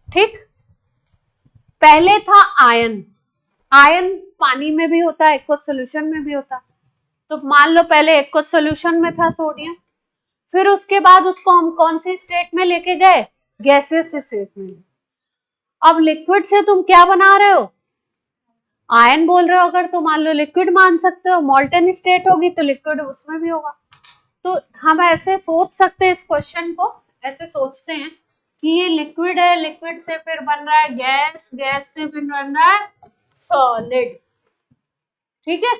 ठीक, पहले था आयन, आयन पानी में भी होता है, एक्वस सॉल्यूशन में भी होता है। तो मान लो पहले एक्वस सॉल्यूशन में था सोडियम, फिर उसके बाद उसको हम कौन सी स्टेट में लेके गए, गैसियस स्टेट में। अब लिक्विड से तुम क्या बना रहे हो, आयन बोल रहे हो, अगर तो मान लो लिक्विड मान सकते हो, मॉल्टन स्टेट होगी तो लिक्विड उसमें भी होगा। तो हम ऐसे सोच सकते हैं, इस क्वेश्चन को ऐसे सोचते हैं कि ये लिक्विड है, लिक्विड से फिर बन रहा है गैस, गैस से फिर बन रहा है सॉलिड। ठीक है,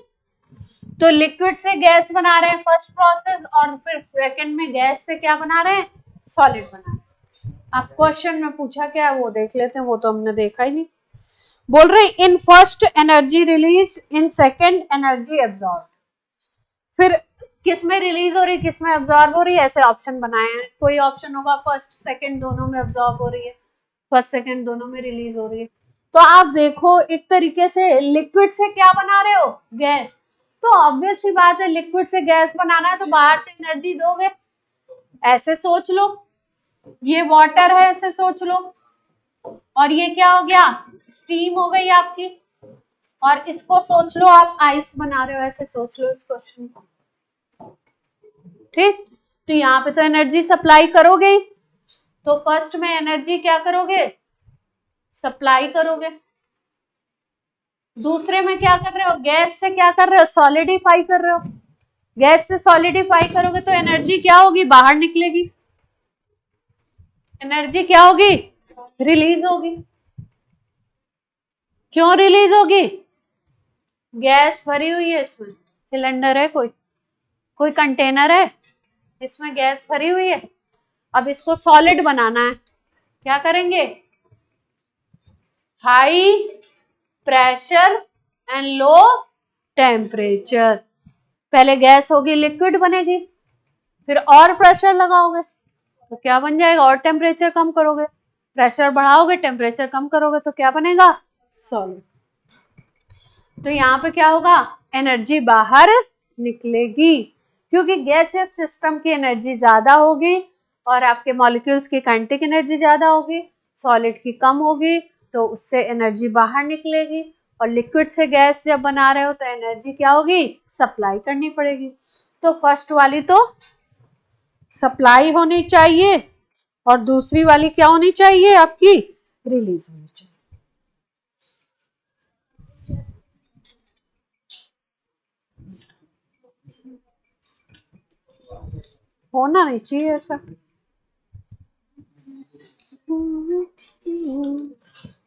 तो लिक्विड से गैस बना रहे हैं फर्स्ट प्रोसेस, और फिर सेकंड में गैस से क्या बना रहे हैं, सॉलिड बना रहे हैं। अब क्वेश्चन में पूछा क्या है वो देख लेते हैं, वो तो हमने देखा ही नहीं। बोल रहे in first energy release, in second energy absorb. फिर किस में रिलीज हो रही, किस में एब्जॉर्ब हो रही है, ऐसे ऑप्शन बनाए हैं। कोई ऑप्शन होगा फर्स्ट सेकंड दोनों में एब्जॉर्ब हो रही है, फर्स्ट सेकंड दोनों में रिलीज हो रही है। तो आप देखो एक तरीके से लिक्विड से क्या बना रहे हो, गैस, तो ऑब्वियस सी बात है लिक्विड से गैस बनाना है तो बाहर से एनर्जी दोगे। ऐसे सोच लो, ये वाटर है ऐसे सोच लो, और ये क्या हो गया, स्टीम हो गई आपकी, और इसको सोच लो आप आइस बना रहे हो, ऐसे सोच लो इस क्वेश्चन को। ठीक, तो यहाँ पे तो एनर्जी सप्लाई करोगे ही, तो फर्स्ट में एनर्जी क्या करोगे, सप्लाई करोगे। दूसरे में क्या कर रहे हो, गैस से क्या कर रहे हो, सॉलिडिफाई कर रहे हो। गैस से सॉलिडिफाई करोगे तो एनर्जी क्या होगी, बाहर निकलेगी, एनर्जी क्या होगी, रिलीज होगी। क्यों रिलीज होगी, गैस भरी हुई है इसमें, सिलेंडर है कोई कंटेनर है, इसमें गैस भरी हुई है। अब इसको सॉलिड बनाना है, क्या करेंगे, high pressure and low temperature. पहले गैस होगी, लिक्विड बनेगी, फिर और प्रेशर लगाओगे तो क्या बन जाएगा, और टेम्परेचर कम करोगे, प्रेशर बढ़ाओगे, टेम्परेचर कम करोगे तो क्या बनेगा, सॉलिड। तो यहाँ पे क्या होगा, एनर्जी बाहर निकलेगी, क्योंकि गैसियस सिस्टम की एनर्जी ज्यादा होगी और आपके मॉलिक्यूल्स की काइनेटिक एनर्जी ज्यादा होगी, सॉलिड की कम होगी, तो उससे एनर्जी बाहर निकलेगी। और लिक्विड से गैस जब बना रहे हो तो एनर्जी क्या होगी, सप्लाई करनी पड़ेगी। तो फर्स्ट वाली तो सप्लाई होनी चाहिए, और दूसरी वाली क्या होनी चाहिए आपकी, रिलीज होनी चाहिए। होना नहीं चाहिए ऐसा।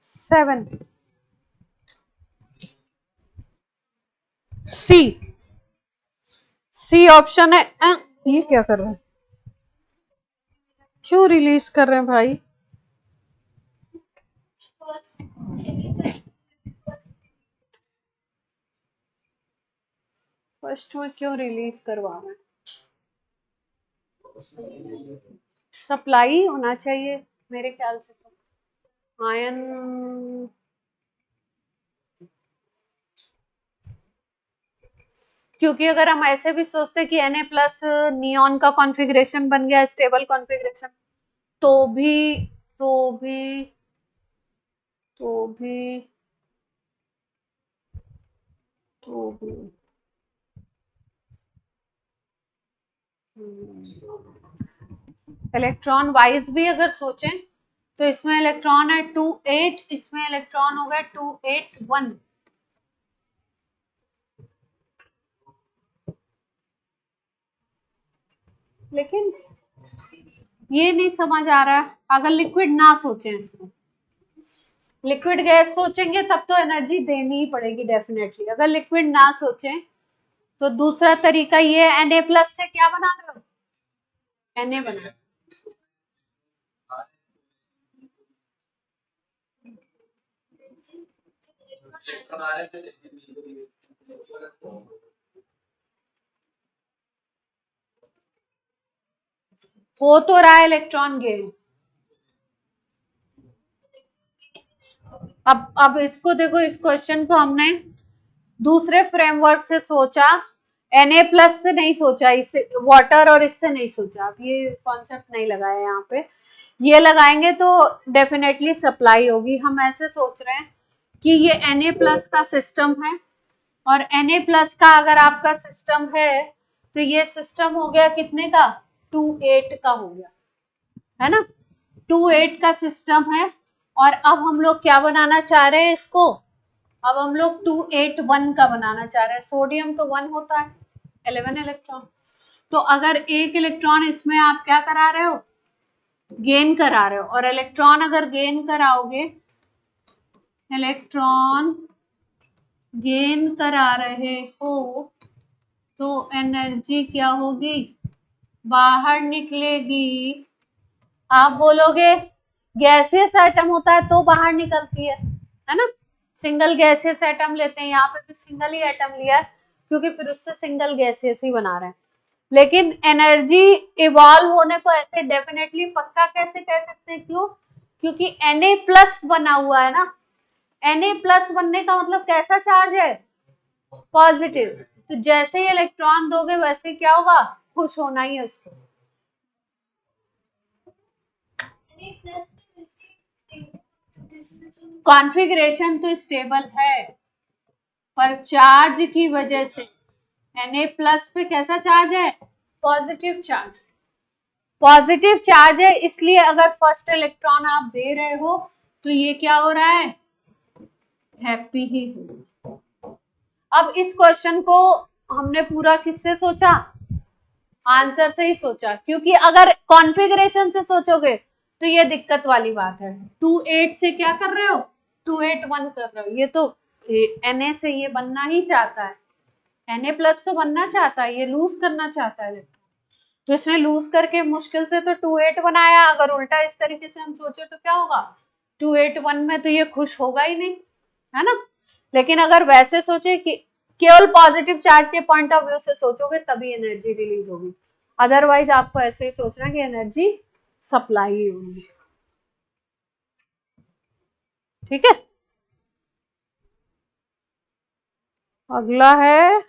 7 सी, सी ऑप्शन है। ये क्या कर रहे हैं, क्यों रिलीज कर रहे हैं भाई? फर्स्ट में क्यों रिलीज करवा रहे हैं? सप्लाई होना चाहिए मेरे ख्याल से तो। आयन क्योंकि अगर हम ऐसे भी सोचते कि Na प्लस नियॉन का कॉन्फ़िगरेशन बन गया स्टेबल कॉन्फ़िगरेशन, तो भी तो भी तो भी तो भी इलेक्ट्रॉन वाइज भी अगर सोचें तो इसमें इलेक्ट्रॉन है 2 8, इसमें इलेक्ट्रॉन हो गया 2 8 1। लेकिन ये नहीं समझ आ रहा है, अगर लिक्विड ना सोचें इसको, लिक्विड गैस सोचेंगे तब तो एनर्जी देनी ही पड़ेगी डेफिनेटली। अगर लिक्विड ना सोचें तो दूसरा तरीका ये है, Na प्लस से क्या बना रहे हो, Na बना, हो तो रहा है इलेक्ट्रॉन गेन। अब इसको देखो, इस क्वेश्चन को हमने दूसरे फ्रेमवर्क से सोचा, Na प्लस से नहीं सोचा, इससे वाटर और इससे नहीं सोचा। अब ये कॉन्सेप्ट नहीं लगाया यहाँ पे, ये लगाएंगे तो डेफिनेटली सप्लाई होगी। हम ऐसे सोच रहे हैं कि ये Na प्लस का सिस्टम है और Na प्लस का अगर आपका सिस्टम है तो ये सिस्टम हो गया कितने का, 2 8 का हो गया, है ना, 2 8 का सिस्टम है। और अब हम लोग क्या बनाना चाह रहे हैं इसको, अब हम लोग 2 8 1 का बनाना चाह रहे हैं। सोडियम तो 1 होता है, 11 इलेक्ट्रॉन। तो अगर एक इलेक्ट्रॉन इसमें आप क्या करा रहे हो, गेन करा रहे हो, और इलेक्ट्रॉन अगर गेन कराओगे, इलेक्ट्रॉन गेन करा रहे हो तो एनर्जी क्या होगी, बाहर निकलेगी। आप बोलोगे गैसियस एटम होता है तो बाहर निकलती है ना, सिंगल गैसियस एटम लेते हैं, यहाँ पे भी सिंगल ही एटम लिया है क्योंकि फिर उससे सिंगल गैसियस ही बना रहे हैं। लेकिन एनर्जी इवॉल्व होने को ऐसे डेफिनेटली पक्का कैसे कह सकते हैं, क्यों, क्योंकि Na प्लस बना हुआ है ना, Na प्लस बनने का मतलब कैसा चार्ज है, पॉजिटिव। तो जैसे ही इलेक्ट्रॉन दोगे वैसे क्या होगा, खुश होना ही है उसको। कॉन्फ़िगरेशन तो स्टेबल है पर चार्ज की वजह से Na प्लस पे कैसा चार्ज है, पॉजिटिव चार्ज, पॉजिटिव चार्ज है, इसलिए अगर फर्स्ट इलेक्ट्रॉन आप दे रहे हो तो ये क्या हो रहा है, हैप्पी ही हो। अब इस क्वेश्चन को हमने पूरा किससे सोचा, आंसर से ही सोचा, क्योंकि अगर कॉन्फ़िगरेशन से सोचोगे तो ये दिक्कत वाली बात है। 2 8 से क्या कर रहे हो, 2 8 1 कर रहे हो, ये तो Na से ये बनना ही चाहता है, Na प्लस तो बनना चाहता है, ये लूज करना चाहता है, तो इसने लूज करके मुश्किल से तो 2 8 बनाया। अगर उल्टा इस तरीके से हम सोचे तो क्या होगा, 2 8 1 में तो ये खुश होगा ही नहीं, है ना। लेकिन अगर वैसे सोचे कि केवल पॉजिटिव चार्ज के पॉइंट ऑफ व्यू से सोचोगे तभी एनर्जी रिलीज होगी, अदरवाइज आपको ऐसे ही सोचना कि एनर्जी सप्लाई होगी। ठीक है, अगला है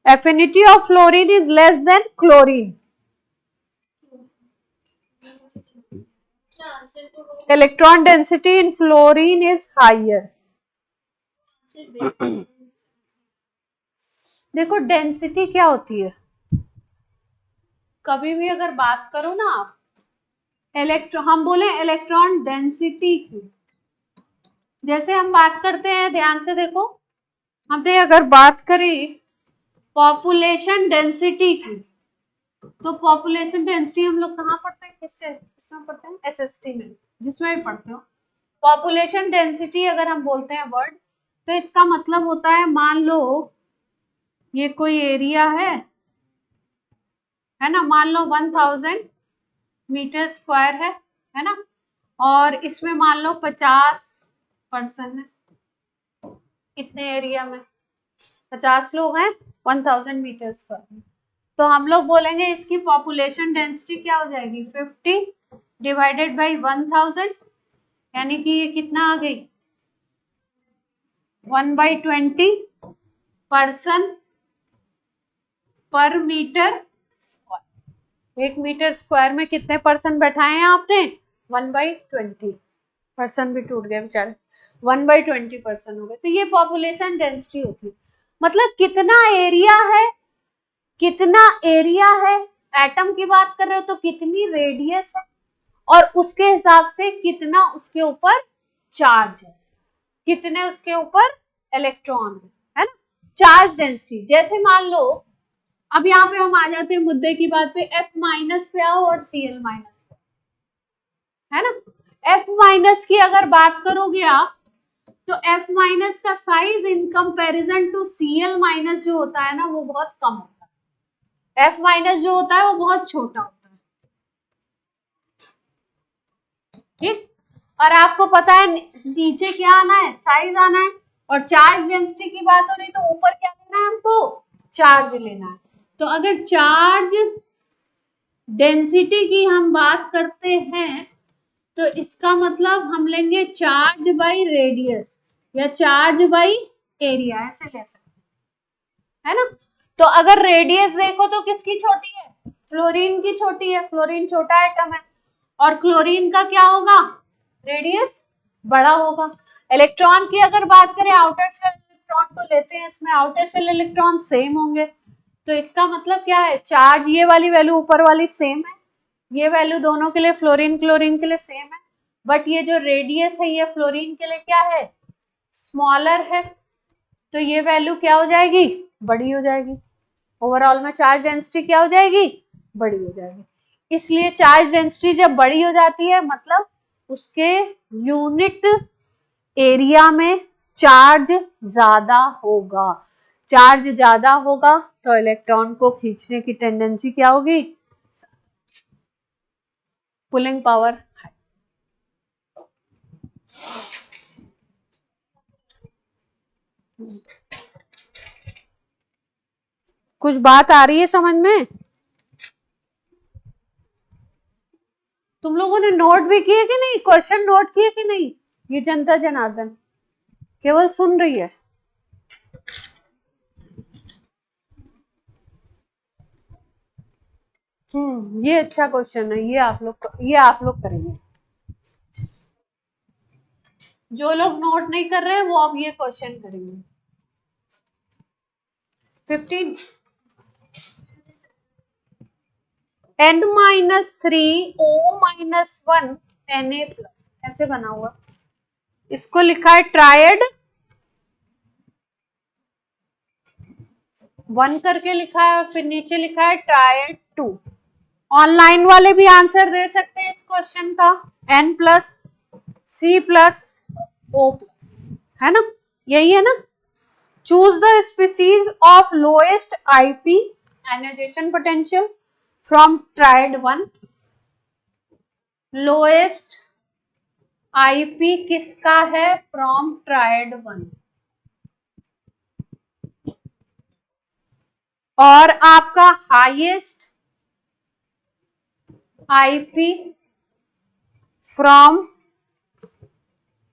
affinity of fluorine is less than chlorine, electron density in fluorine is higher. देखो डेंसिटी क्या होती है, कभी भी अगर बात करो ना आप हम बोले इलेक्ट्रॉन डेंसिटी की, जैसे हम बात करते हैं, ध्यान से देखो, हमने अगर बात करी पॉपुलेशन डेंसिटी की, तो पॉपुलेशन डेंसिटी हम लोग कहाँ पढ़ते हैं, किसमें पढ़ते हैं, एसएसटी में, जिसमें भी पढ़ते हो। पॉपुलेशन डेंसिटी अगर हम बोलते हैं वर्ड, तो इसका मतलब होता है, मान लो ये कोई एरिया है ना, मान लो 1000 मीटर स्क्वायर है ना, और इसमें मान लो 50 पर्सन है, इतने एरिया में 50 लोग हैं 1000 मीटर स्क्वायर में, तो हम लोग बोलेंगे इसकी पॉपुलेशन डेंसिटी क्या हो जाएगी, 50 डिवाइडेड बाई 1000, यानी कि ये कितना आ गई, 1/20 पर्सन पर मीटर स्क्वायर। 1 मीटर स्क्वायर में कितने पर्सन बैठाए हैं आपने, 1/20, पर्सन भी टूट गए बेचारे, 1/20 पर्सन हो गए। तो ये पॉपुलेशन डेंसिटी होती है, मतलब कितना एरिया है, एटम की बात कर रहे हो तो कितनी रेडियस है, और उसके हिसाब से कितना उसके ऊपर चार्ज है, कितने उसके ऊपर इलेक्ट्रॉन है ना, चार्ज डेंसिटी। जैसे मान लो, अब यहाँ पे हम आ जाते हैं मुद्दे की बात पे, F माइनस पे आओ और Cl माइनस पे, है ना। F माइनस की अगर बात करोगे आप, तो F माइनस का size in comparison to Cl minus जो होता है ना, वो बहुत कम होता है। F माइनस जो होता है वो बहुत छोटा होता है, ठीक। और आपको पता है नीचे क्या आना है, साइज आना है, और चार्ज डेंसिटी की बात हो रही तो ऊपर क्या लेना है हमको, चार्ज लेना है। तो अगर चार्ज डेंसिटी की हम बात करते हैं, तो इसका मतलब हम लेंगे चार्ज बाई रेडियस या चार्ज बाई एरिया, ऐसे ले सकते हैं, है ना। तो अगर रेडियस देखो तो किसकी छोटी है, फ्लोरीन की छोटी है, फ्लोरीन छोटा एटम है, और क्लोरीन का क्या होगा, रेडियस बड़ा होगा। इलेक्ट्रॉन की अगर बात करें, आउटर शेल इलेक्ट्रॉन को लेते हैं, इसमें आउटर शेल इलेक्ट्रॉन सेम होंगे, तो इसका मतलब क्या है, चार्ज ये वाली वैल्यू ऊपर वाली सेम है, ये वैल्यू दोनों के लिए, फ्लोरीन क्लोरीन के लिए सेम है, बट ये जो रेडियस है ये फ्लोरीन के लिए क्या है, स्मॉलर है, तो ये वैल्यू क्या हो जाएगी, बड़ी हो जाएगी। ओवरऑल में चार्ज डेंसिटी क्या हो जाएगी, बड़ी हो जाएगी। इसलिए चार्ज डेंसिटी जब बड़ी हो जाती है, मतलब उसके यूनिट एरिया में चार्ज ज्यादा होगा, चार्ज ज्यादा होगा तो इलेक्ट्रॉन को खींचने की टेंडेंसी क्या होगी, पुलिंग पावर। कुछ बात आ रही है समझ में, तुम लोगों ने नोट भी किए कि नहीं, क्वेश्चन नोट किए कि नहीं, ये जनता जनार्दन केवल सुन रही है। ये अच्छा क्वेश्चन है, ये आप लोग करेंगे। जो लोग नोट नहीं कर रहे हैं वो अब ये क्वेश्चन करेंगे। 15 N-3O-1 Na+, ऐसे बना हुआ, इसको लिखा है ट्रायड 1 करके लिखा है, और फिर नीचे लिखा है ट्रायड 2। ऑनलाइन वाले भी आंसर दे सकते हैं इस क्वेश्चन का, N+C+O+, है ना, यही है ना। Choose the species of lowest IP ionisation potential from triad 1। Lowest IP किसका है, फ्रॉम ट्रायड 1, और आपका हाईएस्ट IP फ्रॉम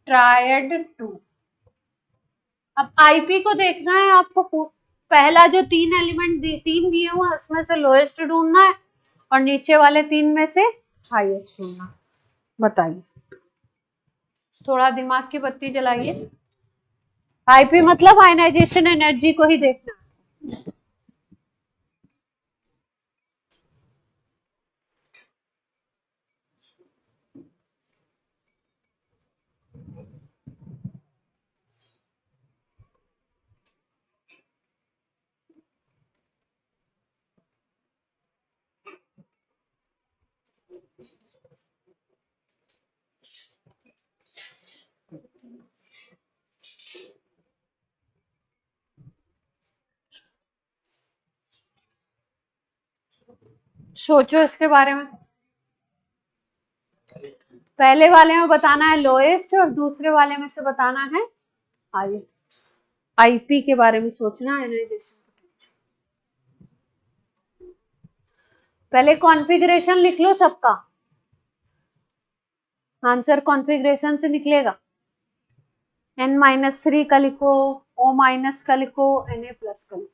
ट्रायड 2। अब IP को देखना है आपको, पहला जो 3 एलिमेंट तीन दिए हुए उसमें से लोएस्ट ढूंढना है, और नीचे वाले 3 में से हाईएस्ट ढूंढना। बताइए, थोड़ा दिमाग की बत्ती जलाइए। IP मतलब आयनाइजेशन एनर्जी को ही देखना। सोचो इसके बारे में। पहले वाले में बताना है लोएस्ट और दूसरे वाले में से बताना है आई आईपी के बारे में सोचना है आयनाइजेशन। पहले कॉन्फ़िगरेशन लिख लो सबका, आंसर कॉन्फ़िगरेशन से निकलेगा। n-3 का लिखो, O- का लिखो, Na+ का लिखो।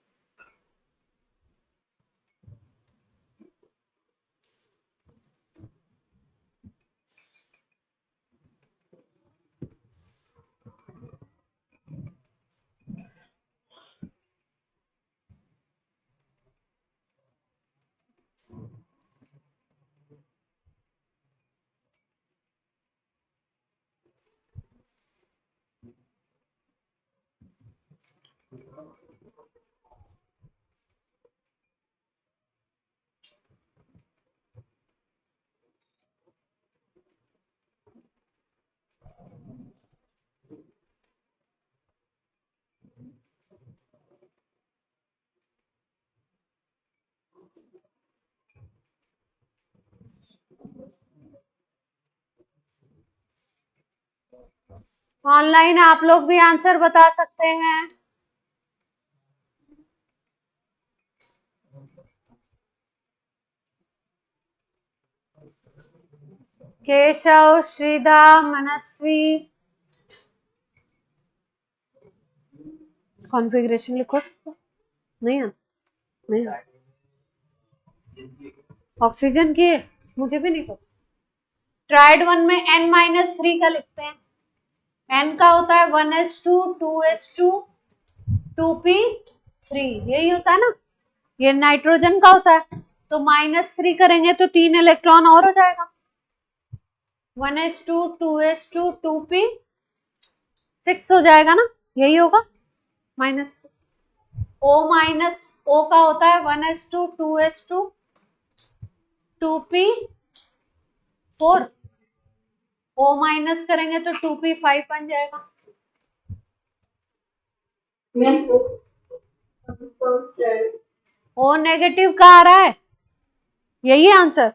ऑनलाइन आप लोग भी आंसर बता सकते हैं। केशव, श्रीदा, मनस्वी, कॉन्फ़िगरेशन लिखो सबको। नहीं आता, नहीं आता। ऑक्सीजन की मुझे भी नहीं पता। ट्राइड 1 में n-3 का लिखते हैं। n का होता है 1s2 2s2 2p3, यही होता है ना। ये नाइट्रोजन का होता है, तो -3 करेंगे तो 3 इलेक्ट्रॉन और हो जाएगा। 1s2 2s2 2p6 हो जाएगा ना, यही होगा। माइनस O का होता है 1s2 2s2 2p4, O- करेंगे तो 2p5 बन जाएगा। O नेगेटिव का आ रहा है, यही आंसर।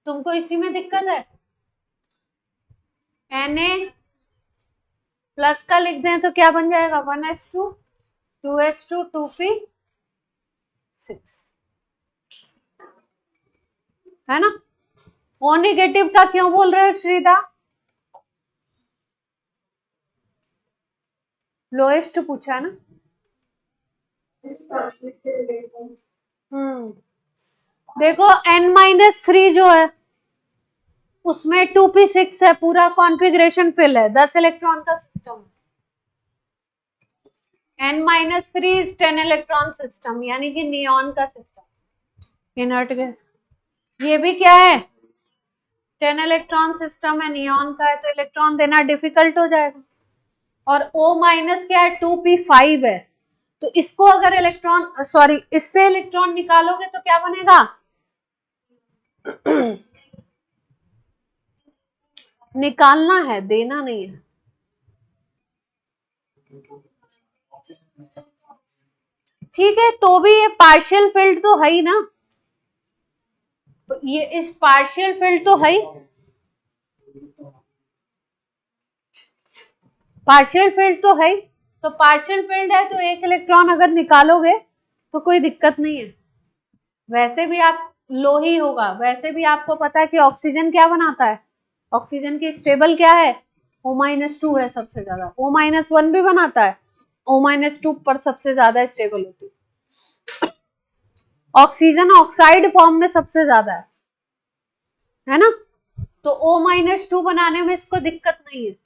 तुमको इसी में दिक्कत है। Na+ का लिख दें तो क्या बन जाएगा 1s2 2s2 2p6, है ना। O नेगेटिव का क्यों बोल रहे हो श्रीदा? लोएस्ट पूछा है ना। देखो n-3 जो है उसमें 2p6 है, पूरा कॉन्फ़िगरेशन फिल है, 10 इलेक्ट्रॉन का system. n-3 is 10 electron system, यानी कि नियॉन का सिस्टम, इनर्ट गैस। ये भी क्या है, 10 इलेक्ट्रॉन सिस्टम है, नियॉन का है, तो इलेक्ट्रॉन देना डिफिकल्ट हो जाएगा। और O- क्या है 2p5 है, तो इसको अगर इलेक्ट्रॉन सॉरी इससे इलेक्ट्रॉन निकालोगे तो क्या बनेगा निकालना है, देना नहीं है। ठीक है, तो भी ये पार्शियल फिल्ड तो है ही ना, ये इस पार्शियल फिल्ड तो है ही, पार्शियल फील्ड तो है ही। तो पार्शियल फील्ड है तो एक इलेक्ट्रॉन अगर निकालोगे तो कोई दिक्कत नहीं है। वैसे भी आप लो ही होगा, वैसे भी आपको पता है कि ऑक्सीजन क्या बनाता है, ऑक्सीजन की स्टेबल क्या है O-2 है सबसे ज्यादा, O-1 भी बनाता है, O-2 पर सबसे ज्यादा स्टेबल होती है। ऑक्सीजन ऑक्साइड फॉर्म में सबसे ज्यादा है ना। तो O-2 बनाने में इसको दिक्कत नहीं है,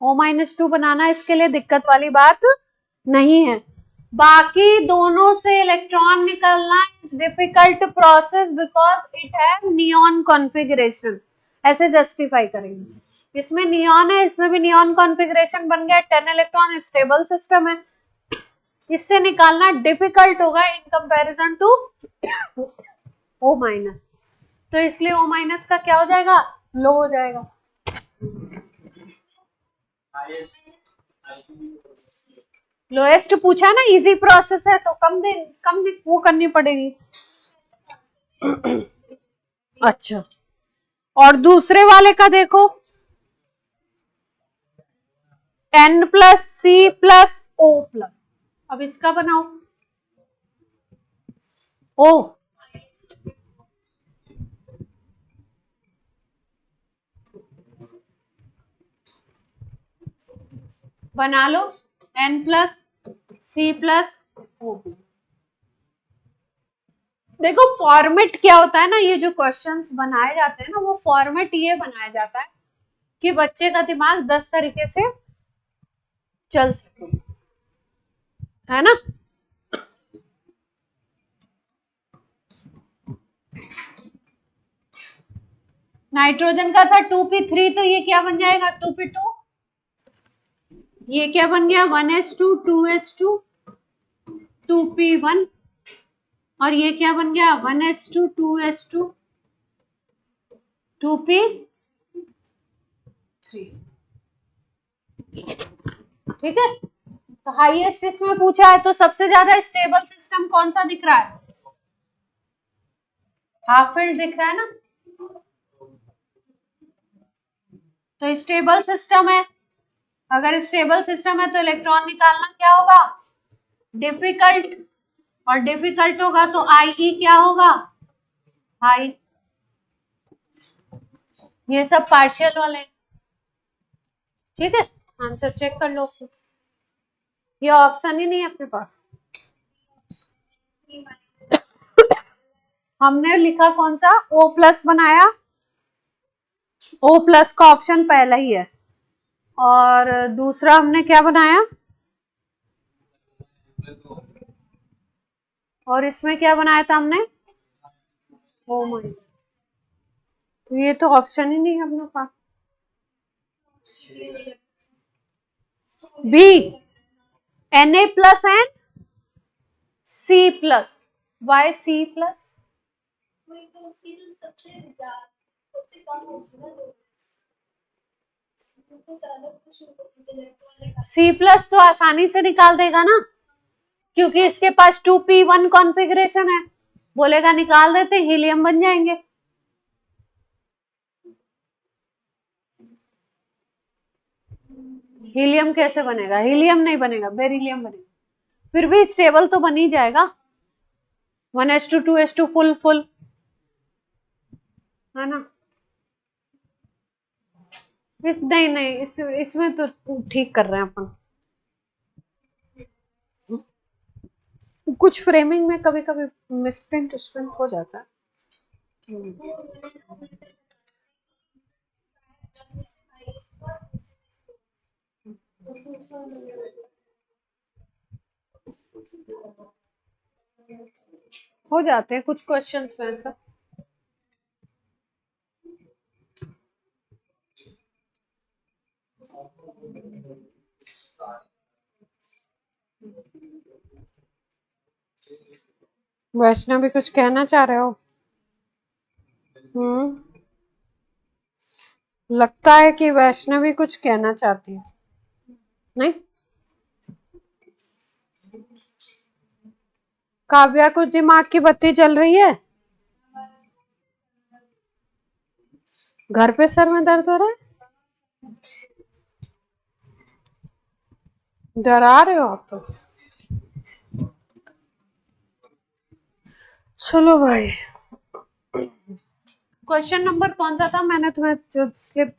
O-2 बनाना इसके लिए दिक्कत वाली बात नहीं है। बाकी दोनों से इलेक्ट्रॉन निकलना is difficult process because it है नियॉन कॉन्फ़िगरेशन, ऐसे जस्टिफाई करेंगे। इसमें नियॉन है, इसमें भी नियॉन कॉन्फ़िगरेशन बन गया, 10 इलेक्ट्रॉन स्टेबल सिस्टम है, इससे निकालना डिफिकल्ट होगा इन कंपैरिजन टू O-, तो इसलिए O- का क्या हो जाएगा, लो हो जाएगा। लोएस्ट पूछा ना, इजी प्रोसेस है तो कम वो करनी पड़ेगी। अच्छा, और दूसरे वाले का देखो, n plus C plus O plus, अब इसका बनाओ। ओ बना लो, n plus C plus O plus. देखो फॉर्मेट क्या होता है ना, ये जो क्वेश्चंस बनाए जाते हैं ना, वो फॉर्मेट ये बनाया जाता है कि बच्चे का दिमाग 10 तरीके से चल सके, है ना। नाइट्रोजन का था 2p3, तो ये क्या बन जाएगा 2p2, ये क्या बन गया 1s2 2s2 2p1, और ये क्या बन गया 1s2 2s2 2p3। ठीक है, तो हाईएस्ट इसमें पूछा है, तो सबसे ज्यादा स्टेबल सिस्टम कौन सा दिख रहा है, हाफ फील्ड दिख रहा है ना, तो स्टेबल सिस्टम है। अगर स्टेबल सिस्टम है तो इलेक्ट्रॉन निकालना क्या होगा, डिफिकल्ट, और डिफिकल्ट होगा तो IE क्या होगा, हाई। ये सब पार्शियल वाले, ठीक है। आंसर चेक कर लो, ये ऑप्शन ही नहीं है अपने पास। हमने लिखा कौन सा, O प्लस बनाया, O प्लस का ऑप्शन पहला ही है, और दूसरा हमने क्या बनाया, और इसमें क्या बनाया था हमने, O माइनस, तो ये तो ऑप्शन ही नहीं है अपने पास। B Na plus N C plus, Y C plus, C plus तो आसानी से निकाल देगा ना, क्योंकि इसके पास 2p1 कॉन्फ़िगरेशन है, बोलेगा निकाल देते, हीलियम बन जाएंगे। हीलियम कैसे बनेगा, हीलियम नहीं बनेगा, बेरिलियम बनेगा, फिर भी स्टेबल तो बन ही जाएगा, 1s2 2s2 फुल फुल, है ना। नहीं नहीं, इसमें तो ठीक कर रहे हैं अपन, कुछ फ्रेमिंग में कभी कभी मिसप्रिंट स्प्रिंट हो जाता है। हो जाते हैं कुछ क्वेश्चंस में ऐसा। वैष्णवी कुछ कहना चाह रहे हो, लगता है कि वैष्णवी कुछ कहना चाहती है, नहीं। काव्या, कुछ दिमाग की बत्ती जल रही है, घर पे सर में दर्द हो रहा है, डरा रहे हो आप तो। चलो भाई, क्वेश्चन नंबर कौन सा था, मैंने तुम्हें जो स्लिप,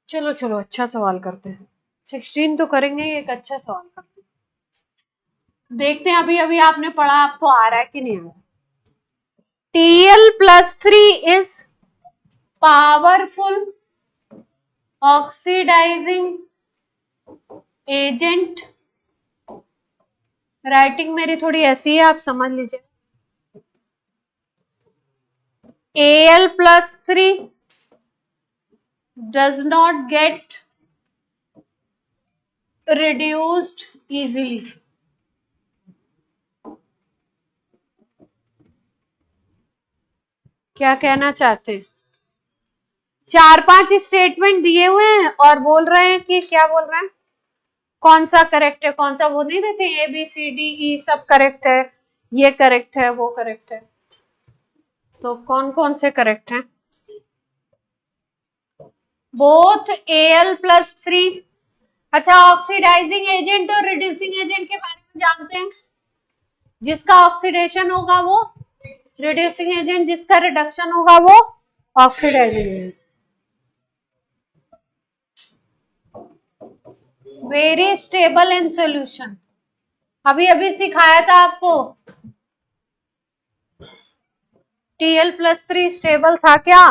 चलो चलो अच्छा सवाल करते हैं, 16 तो करेंगे, एक अच्छा सवाल करते हैं, देखते हैं अभी अभी आपने पढ़ा आपको आ रहा है कि नहीं आ रहा। Tl+3 is powerful oxidizing agent, writing मेरी थोड़ी ऐसी है, आप समझ लीजिए। Al+3 does not get reduced easily, क्या कहना चाहते हैं, चार पांच स्टेटमेंट दिए हुए हैं और बोल रहे हैं कि क्या बोल रहे हैं, कौन सा करेक्ट है, कौन सा, वो नहीं देते ए बी सी डी ई सब करेक्ट है, ये करेक्ट है, वो करेक्ट है, तो कौन कौन से करेक्ट हैं? Both Al+3। अच्छा, ऑक्सीडाइजिंग एजेंट और रिड्यूसिंग एजेंट के बारे में जानते हैं, जिसका ऑक्सीडेशन होगा वो रिड्यूसिंग एजेंट, जिसका रिडक्शन होगा वो oxidising agent. Very stable in solution, अभी अभी सिखाया था आपको, Tl+3 स्टेबल था क्या?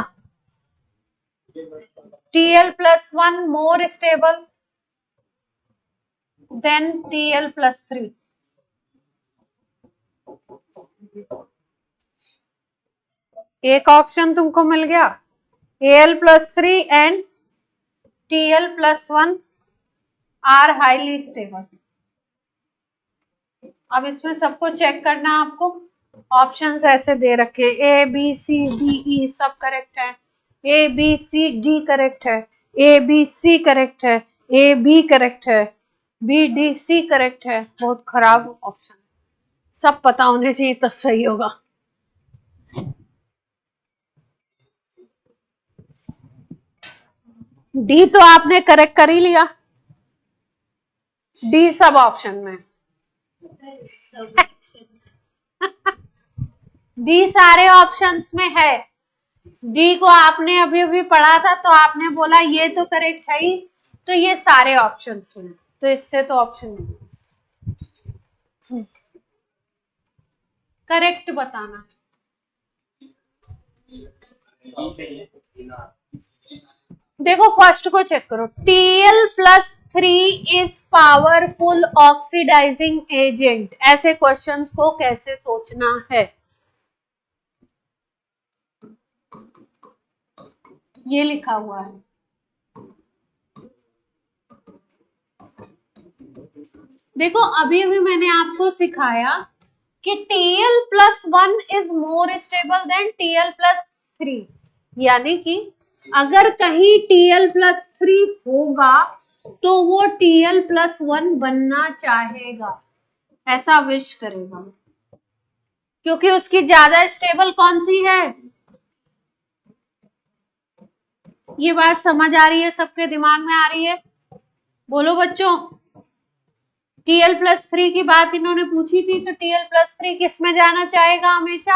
Tl+1 more stable than Tl+3। एक ऑप्शन तुमको मिल गया, Al+3 and Tl+1 are highly stable. अब इसमें सबको चेक करना आपको, ऑप्शंस ऐसे दे रखे हैं, ए बी सी डी ई सब करेक्ट है, A B C D correct है, ए बी सी करेक्ट है, ए बी करेक्ट है, बी डी सी करेक्ट है। बहुत खराब ऑप्शन, सब पता होने चाहिए तब सही होगा। डी तो आपने करेक्ट कर ही लिया, डी सब ऑप्शन में, डी सारे ऑप्शंस में है। डी को आपने अभी अभी पढ़ा था तो आपने बोला ये तो करेक्ट है ही, तो ये सारे ऑप्शंस में, तो इससे तो ऑप्शन नहीं, करेक्ट बताना। देखो फर्स्ट को चेक करो, Tl+3 is powerful oxidising agent, ऐसे क्वेश्चंस को कैसे सोचना है, ये लिखा हुआ है। देखो अभी अभी मैंने आपको सिखाया कि Tl+1 is more stable then Tl+3, यानी कि अगर कहीं Tl+3 होगा तो वो Tl+1 बनना चाहेगा, ऐसा विश करेगा, क्योंकि उसकी ज्यादा स्टेबल कौन सी है। ये बात समझ आ रही है, सबके दिमाग में आ रही है? बोलो बच्चों, Tl+3 की बात इन्होंने पूछी थी, तो Tl+3 किस में जाना चाहेगा, हमेशा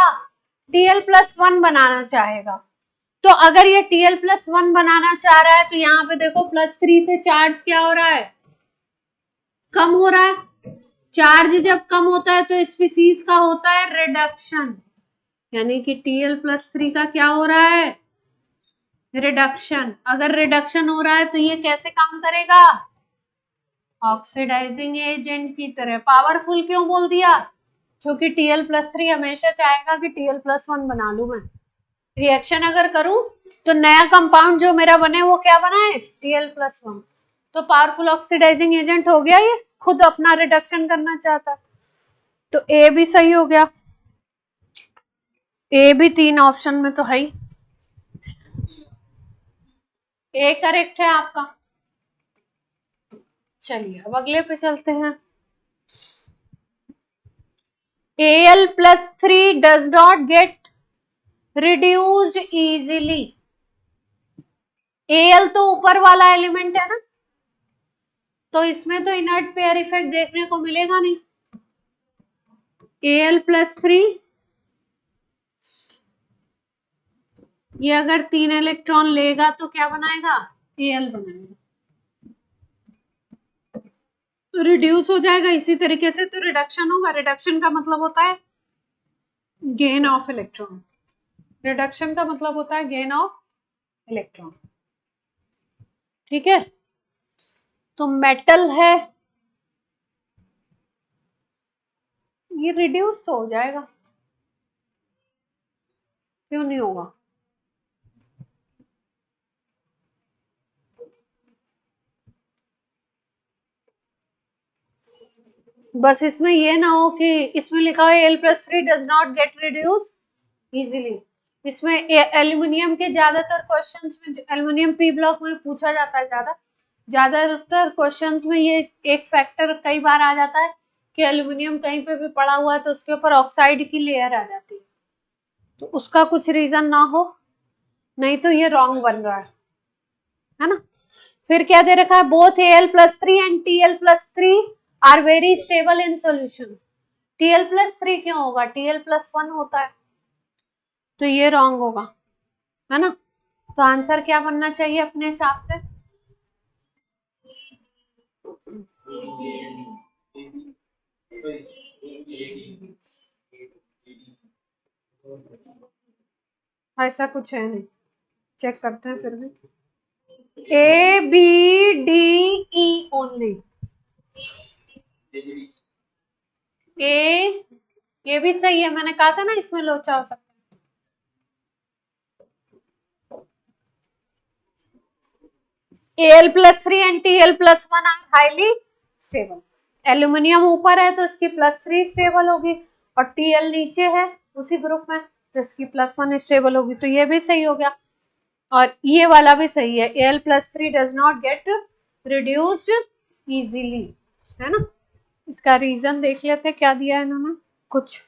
Tl+1 बनाना चाहेगा। तो अगर ये Tl+1 बनाना चाह रहा है तो यहाँ पे देखो +3 से चार्ज क्या हो रहा है, कम हो रहा है। चार्ज जब कम होता है तो स्पीसीज का होता है रिडक्शन, यानी कि Tl+3 का क्या हो रहा है, रिडक्शन। अगर रिडक्शन हो रहा है तो ये कैसे काम करेगा, ऑक्सीडाइजिंग एजेंट की तरह। पावरफुल क्यों बोल दिया, क्योंकि Tl+3 हमेशा चाहेगा कि Tl+1 बना लूं मैं, रिएक्शन अगर करूं तो नया कंपाउंड जो मेरा बने वो क्या बनाए, Tl+1। तो पावरफुल ऑक्सीडाइजिंग एजेंट हो गया, ये खुद अपना रिडक्शन करना चाहता है, तो ए भी सही हो गया, ए भी 3 ऑप्शन में तो है ही, ए करेक्ट है आपका। चलिए अब अगले पे चलते हैं। Al+3 does not get reduced easily। Al तो ऊपर वाला एलिमेंट है ना, तो इसमें तो इनर्ट पेयर इफेक्ट देखने को मिलेगा नहीं। Al+3 ये अगर 3 इलेक्ट्रॉन लेगा तो क्या बनाएगा, Al बनाएगा, तो रिड्यूस हो जाएगा इसी तरीके से, तो रिडक्शन होगा। रिडक्शन का मतलब होता है गेन ऑफ इलेक्ट्रॉन, रिडक्शन का मतलब होता है गेन ऑफ इलेक्ट्रॉन, ठीक है। तो मेटल है, ये रिड्यूस तो हो जाएगा, क्यों नहीं होगा, बस इसमें ये ना हो कि इसमें लिखा है Al+3 does not get reduce easily, इसमें एल्युमिनियम के ज्यादातर क्वेश्चंस में, एल्युमिनियम पी ब्लॉक में पूछा जाता है ज्यादातर क्वेश्चंस में ये एक फैक्टर कई बार आ जाता है कि एल्युमिनियम कहीं पे भी पड़ा हुआ है तो उसके ऊपर ऑक्साइड की लेयर आ जाती है, तो उसका कुछ रीजन ना हो, नहीं तो ये रॉन्ग बन रहा है ना। फिर क्या दे रखा है, both Al+3 and Tl+3 are very stable in solution. Tl+3 क्यों होगा, Tl+1 होता है, तो ये रॉन्ग होगा, है ना। तो आंसर क्या बनना चाहिए अपने हिसाब से, ऐसा कुछ है नहीं, चेक करते हैं फिर भी। A B D E only, ये भी सही है, मैंने कहा था ना इसमें लोचा हो सकता है। Al+3 and Tl+1 are highly stable. Aluminium ऊपर है तो इसकी +3 स्टेबल होगी, और Tl नीचे है उसी ग्रुप में तो इसकी +1 स्टेबल होगी, तो ये भी सही हो गया। और ये वाला भी सही है, Al+3 does not gate reduced easily, है ना। इसका रीजन देख लेते क्या दिया है इन्होंने कुछ।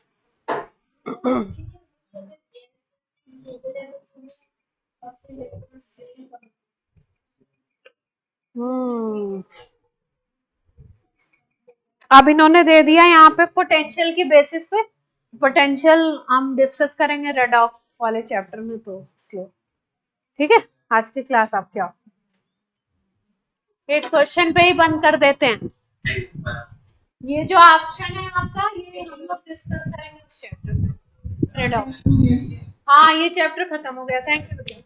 अब इन्होंने दे दिया यहाँ पे पोटेंशियल की बेसिस पे, पोटेंशियल हम डिस्कस करेंगे रेडॉक्स वाले चैप्टर में, तो इसलिए ठीक है। आज की क्लास आप क्या, एक क्वेश्चन पे ही बंद कर देते हैं। ये जो ऑप्शन है आपका, ये हम लोग डिस्कस करेंगे उस चैप्टर में, रेडॉक्स। हाँ ये चैप्टर खत्म हो गया, थैंक यू बेटा।